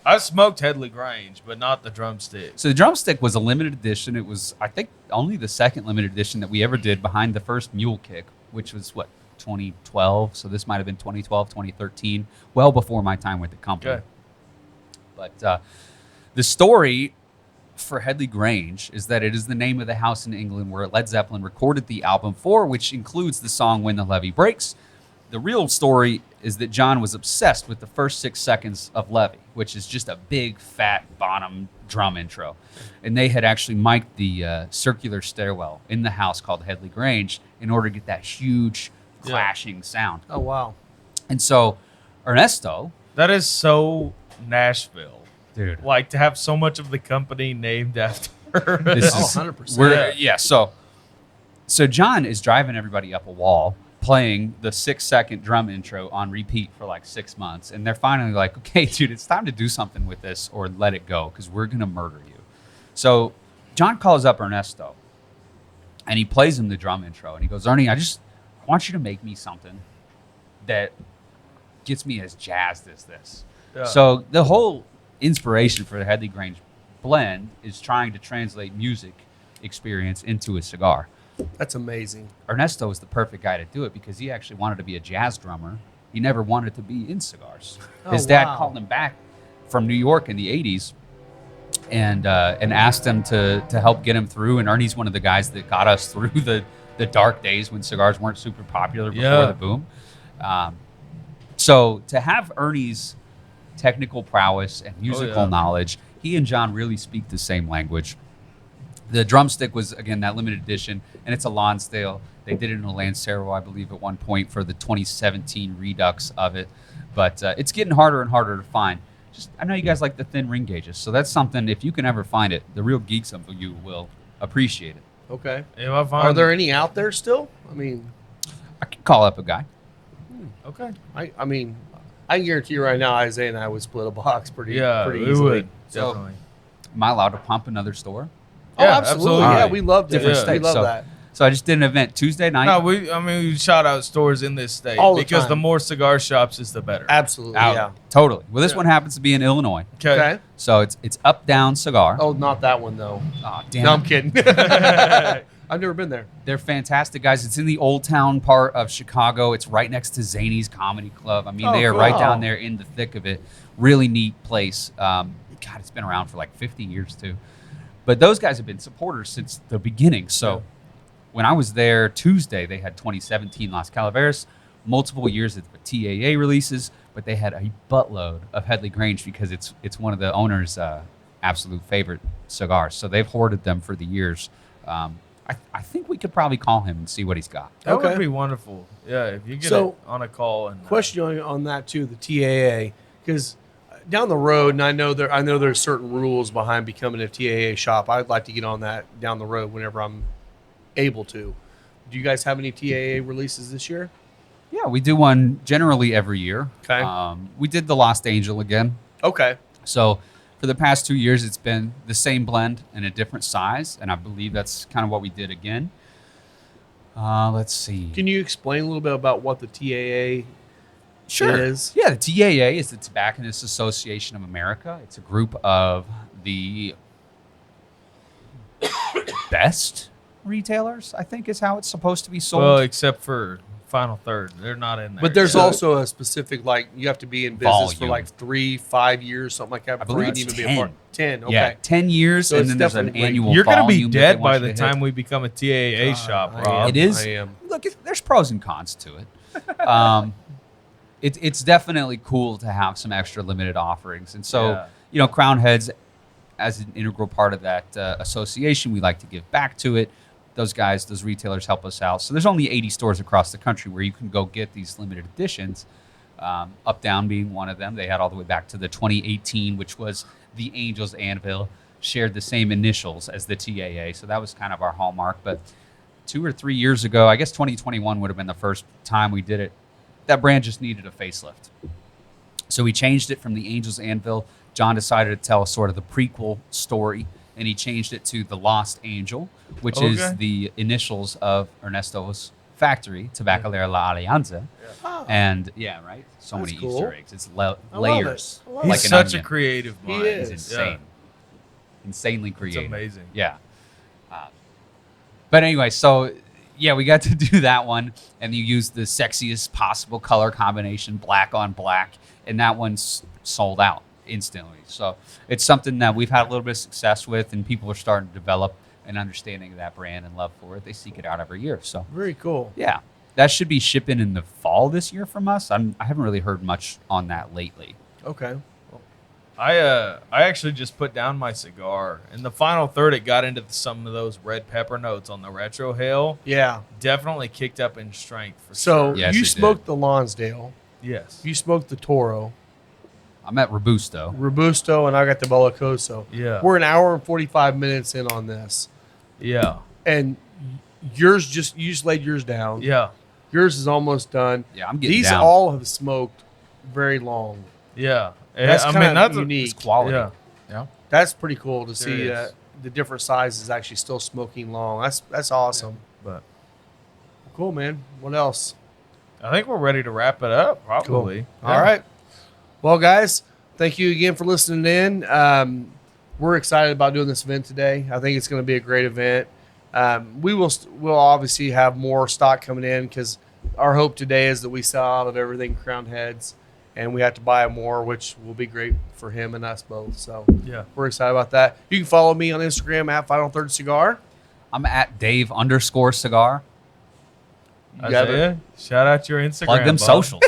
I smoked Headley Grange, but not the drumstick. So the drumstick was a limited edition. It was, I think, only the second limited edition that we ever did behind the first Mule Kick, which was, 2012? So this might have been 2012, 2013, well before my time with the company. Okay. But the story for Headley Grange is that it is the name of the house in England where Led Zeppelin recorded the album for, which includes the song When the Levee Breaks. The real story is that John was obsessed with the first 6 seconds of Levee, which is just a big, fat bottom drum intro. And they had actually mic'd the circular stairwell in the house called Headley Grange in order to get that huge clashing sound. Oh, wow. And so Ernesto, That is so Nashville. dude, Like to have so much of the company named after. this Oh, is 100%. yeah. So John is driving everybody up a wall, playing the 6 second drum intro on repeat for like 6 months, and they're finally like, okay, dude, it's time to do something with this or let it go because we're gonna murder you. So John calls up Ernesto, and he plays him the drum intro, and he goes, Ernie, I want you to make me something that gets me as jazzed as this. Yeah. So the whole inspiration for the Headley Grange blend is trying to translate music experience into a cigar. That's amazing. Ernesto was the perfect guy to do it because he actually wanted to be a jazz drummer. He never wanted to be in cigars. His dad wow. called him back from New York in the 80s and asked him to help get him through. And Ernie's one of the guys that got us through the dark days when cigars weren't super popular before Yeah. the boom. So to have Ernie's technical prowess and musical yeah. knowledge, he and John really speak the same language. The drumstick was, again, that limited edition, and it's a Lonsdale. They did it in a Lancero, I believe, at one point for the 2017 redux of it. But it's getting harder and harder to find. I know you guys like the thin ring gauges, so that's something, if you can ever find it, the real geeks of you will appreciate it. Okay. If I find Are there any out there still? I mean, I can call up a guy. Okay. I mean, I can guarantee you right now, Isaiah and I would split a box pretty Yeah, pretty we easily. would So- definitely. Am I allowed to pump another store? Oh, Yeah, absolutely. absolutely. Yeah, we love that. Different We states. love So- that. So I just did an event Tuesday night. No, we shout out stores in this state All the because time. the more cigar shops is the better. Absolutely, Out. yeah. Totally. Well, this one happens to be in Illinois. Okay. So it's Up Down Cigar. Oh, not that one though. Aw, damn No, it. I'm kidding. I've never been there. They're fantastic guys. It's in the Old Town part of Chicago. It's right next to Zany's Comedy Club. I mean, Oh, they are cool. right down there in the thick of it. Really neat place. God, it's been around for like 50 years too. But those guys have been supporters since the beginning. So when I was there Tuesday, they had 2017 Las Calaveras, multiple years of TAA releases, but they had a buttload of Headley Grange because it's one of the owner's absolute favorite cigars. So they've hoarded them for the years. I think we could probably call him and see what he's got. That Okay. would be wonderful. Yeah, if you get So, it on a call and Question on that too, the TAA, because down the road, and I know there's certain rules behind becoming a TAA shop. I'd like to get on that down the road whenever I'm able to. Do you guys have any TAA releases this year? Yeah, we do one generally every year. Okay. We did the Lost Angel again. Okay. So for the past 2 years, it's been the same blend in a different size, and I believe that's kind of what we did again. Let's see. Can you explain a little bit about what the TAA is? Yeah, the TAA is the Tobacconists Association of America. It's a group of the best retailers, I think is how it's supposed to be sold. well, except for Final Third, they're not in there. But there's So- also a specific, like, you have to be in business for Volume. like 3-5 years, something like that. I before believe you can it's even be a 10. part. 10, okay. Yeah, 10 years, So and it's then there's an definitely- annual you're gonna be volume that they dead want by you the to hit. time we become a TAA shop, I Rob. am. It is. I am. Look, there's pros and cons to it. It's definitely cool to have some extra limited offerings, and so Yeah. Crown Heads, as an integral part of that association, we like to give back to it. Those guys, those retailers help us out. So there's only 80 stores across the country where you can go get these limited editions. Up Down being one of them. They had all the way back to the 2018, which was the Angels Anvil, shared the same initials as the TAA. So that was kind of our hallmark. But 2 or 3 years ago, I guess 2021 would have been the first time we did it, that brand just needed a facelift. So we changed it from the Angels Anvil. John decided to tell sort of the prequel story, and he changed it to the Lost Angel, which is Okay. the initials of Ernesto's factory, Tabacalera La Alianza. Oh. And yeah, right? So That's many cool. Easter eggs. It's I love layers. it. I love He's like an such onion. a creative He mind. is. It's Yeah. insane. Insanely It's creative. amazing. Yeah. But anyway, so yeah, we got to do that one, and you use the sexiest possible color combination, black on black, and that one's sold out instantly. So it's something that we've had a little bit of success with, and people are starting to develop an understanding of that brand and love for it. They seek it out every year. So Very cool. yeah, that should be shipping in the fall this year from us. I haven't really heard much on that lately. Okay. I actually just put down my cigar. In the Final Third, it got into some of those red pepper notes on the Retro Hail. Yeah. Definitely kicked up in strength for So sure. Yes, you it smoked the Lonsdale. Yes. You smoked the Toro, I'm at Robusto. Robusto, and I got the Bellicoso. Yeah. We're an hour and 45 minutes in on this. Yeah. And you just laid yours down. Yeah. Yours is almost done. Yeah, I'm getting These down. all have smoked very long. Yeah. That's I kind mean, of that's unique. It's quality. Yeah. Yeah. That's pretty cool to see is. the different sizes actually still smoking long. That's awesome. But Cool, man. What else? I think we're ready to wrap it up, probably. All right. Well, guys, thank you again for listening in. We're excited about doing this event today. I think it's going to be a great event. We'll obviously have more stock coming in because our hope today is that we sell out of everything Crown Heads, and we have to buy more, which will be great for him and us both. So Yeah. we're excited about that. You can follow me on Instagram at Final Third Cigar. I'm at Dave_cigar. You got it. Isaiah, shout out your Instagram. Plug them bud. socials.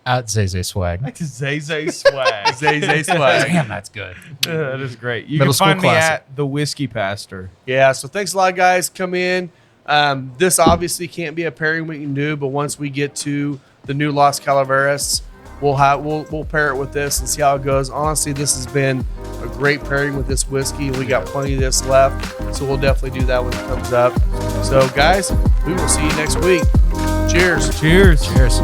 At Zay Swag. Zay Zay Swag. Zay Swag. Damn, that's good. That is great. You Middle can school find me classic. at the Whiskey Pastor. Yeah, so thanks a lot, guys. Come in. This obviously can't be a pairing we can do, but once we get to the new Las Calaveras, we'll pair it with this and see how it goes. Honestly, this has been a great pairing with this whiskey. We got plenty of this left, so we'll definitely do that when it comes up. So, guys, we will see you next week. Cheers. Cheers. Cheers.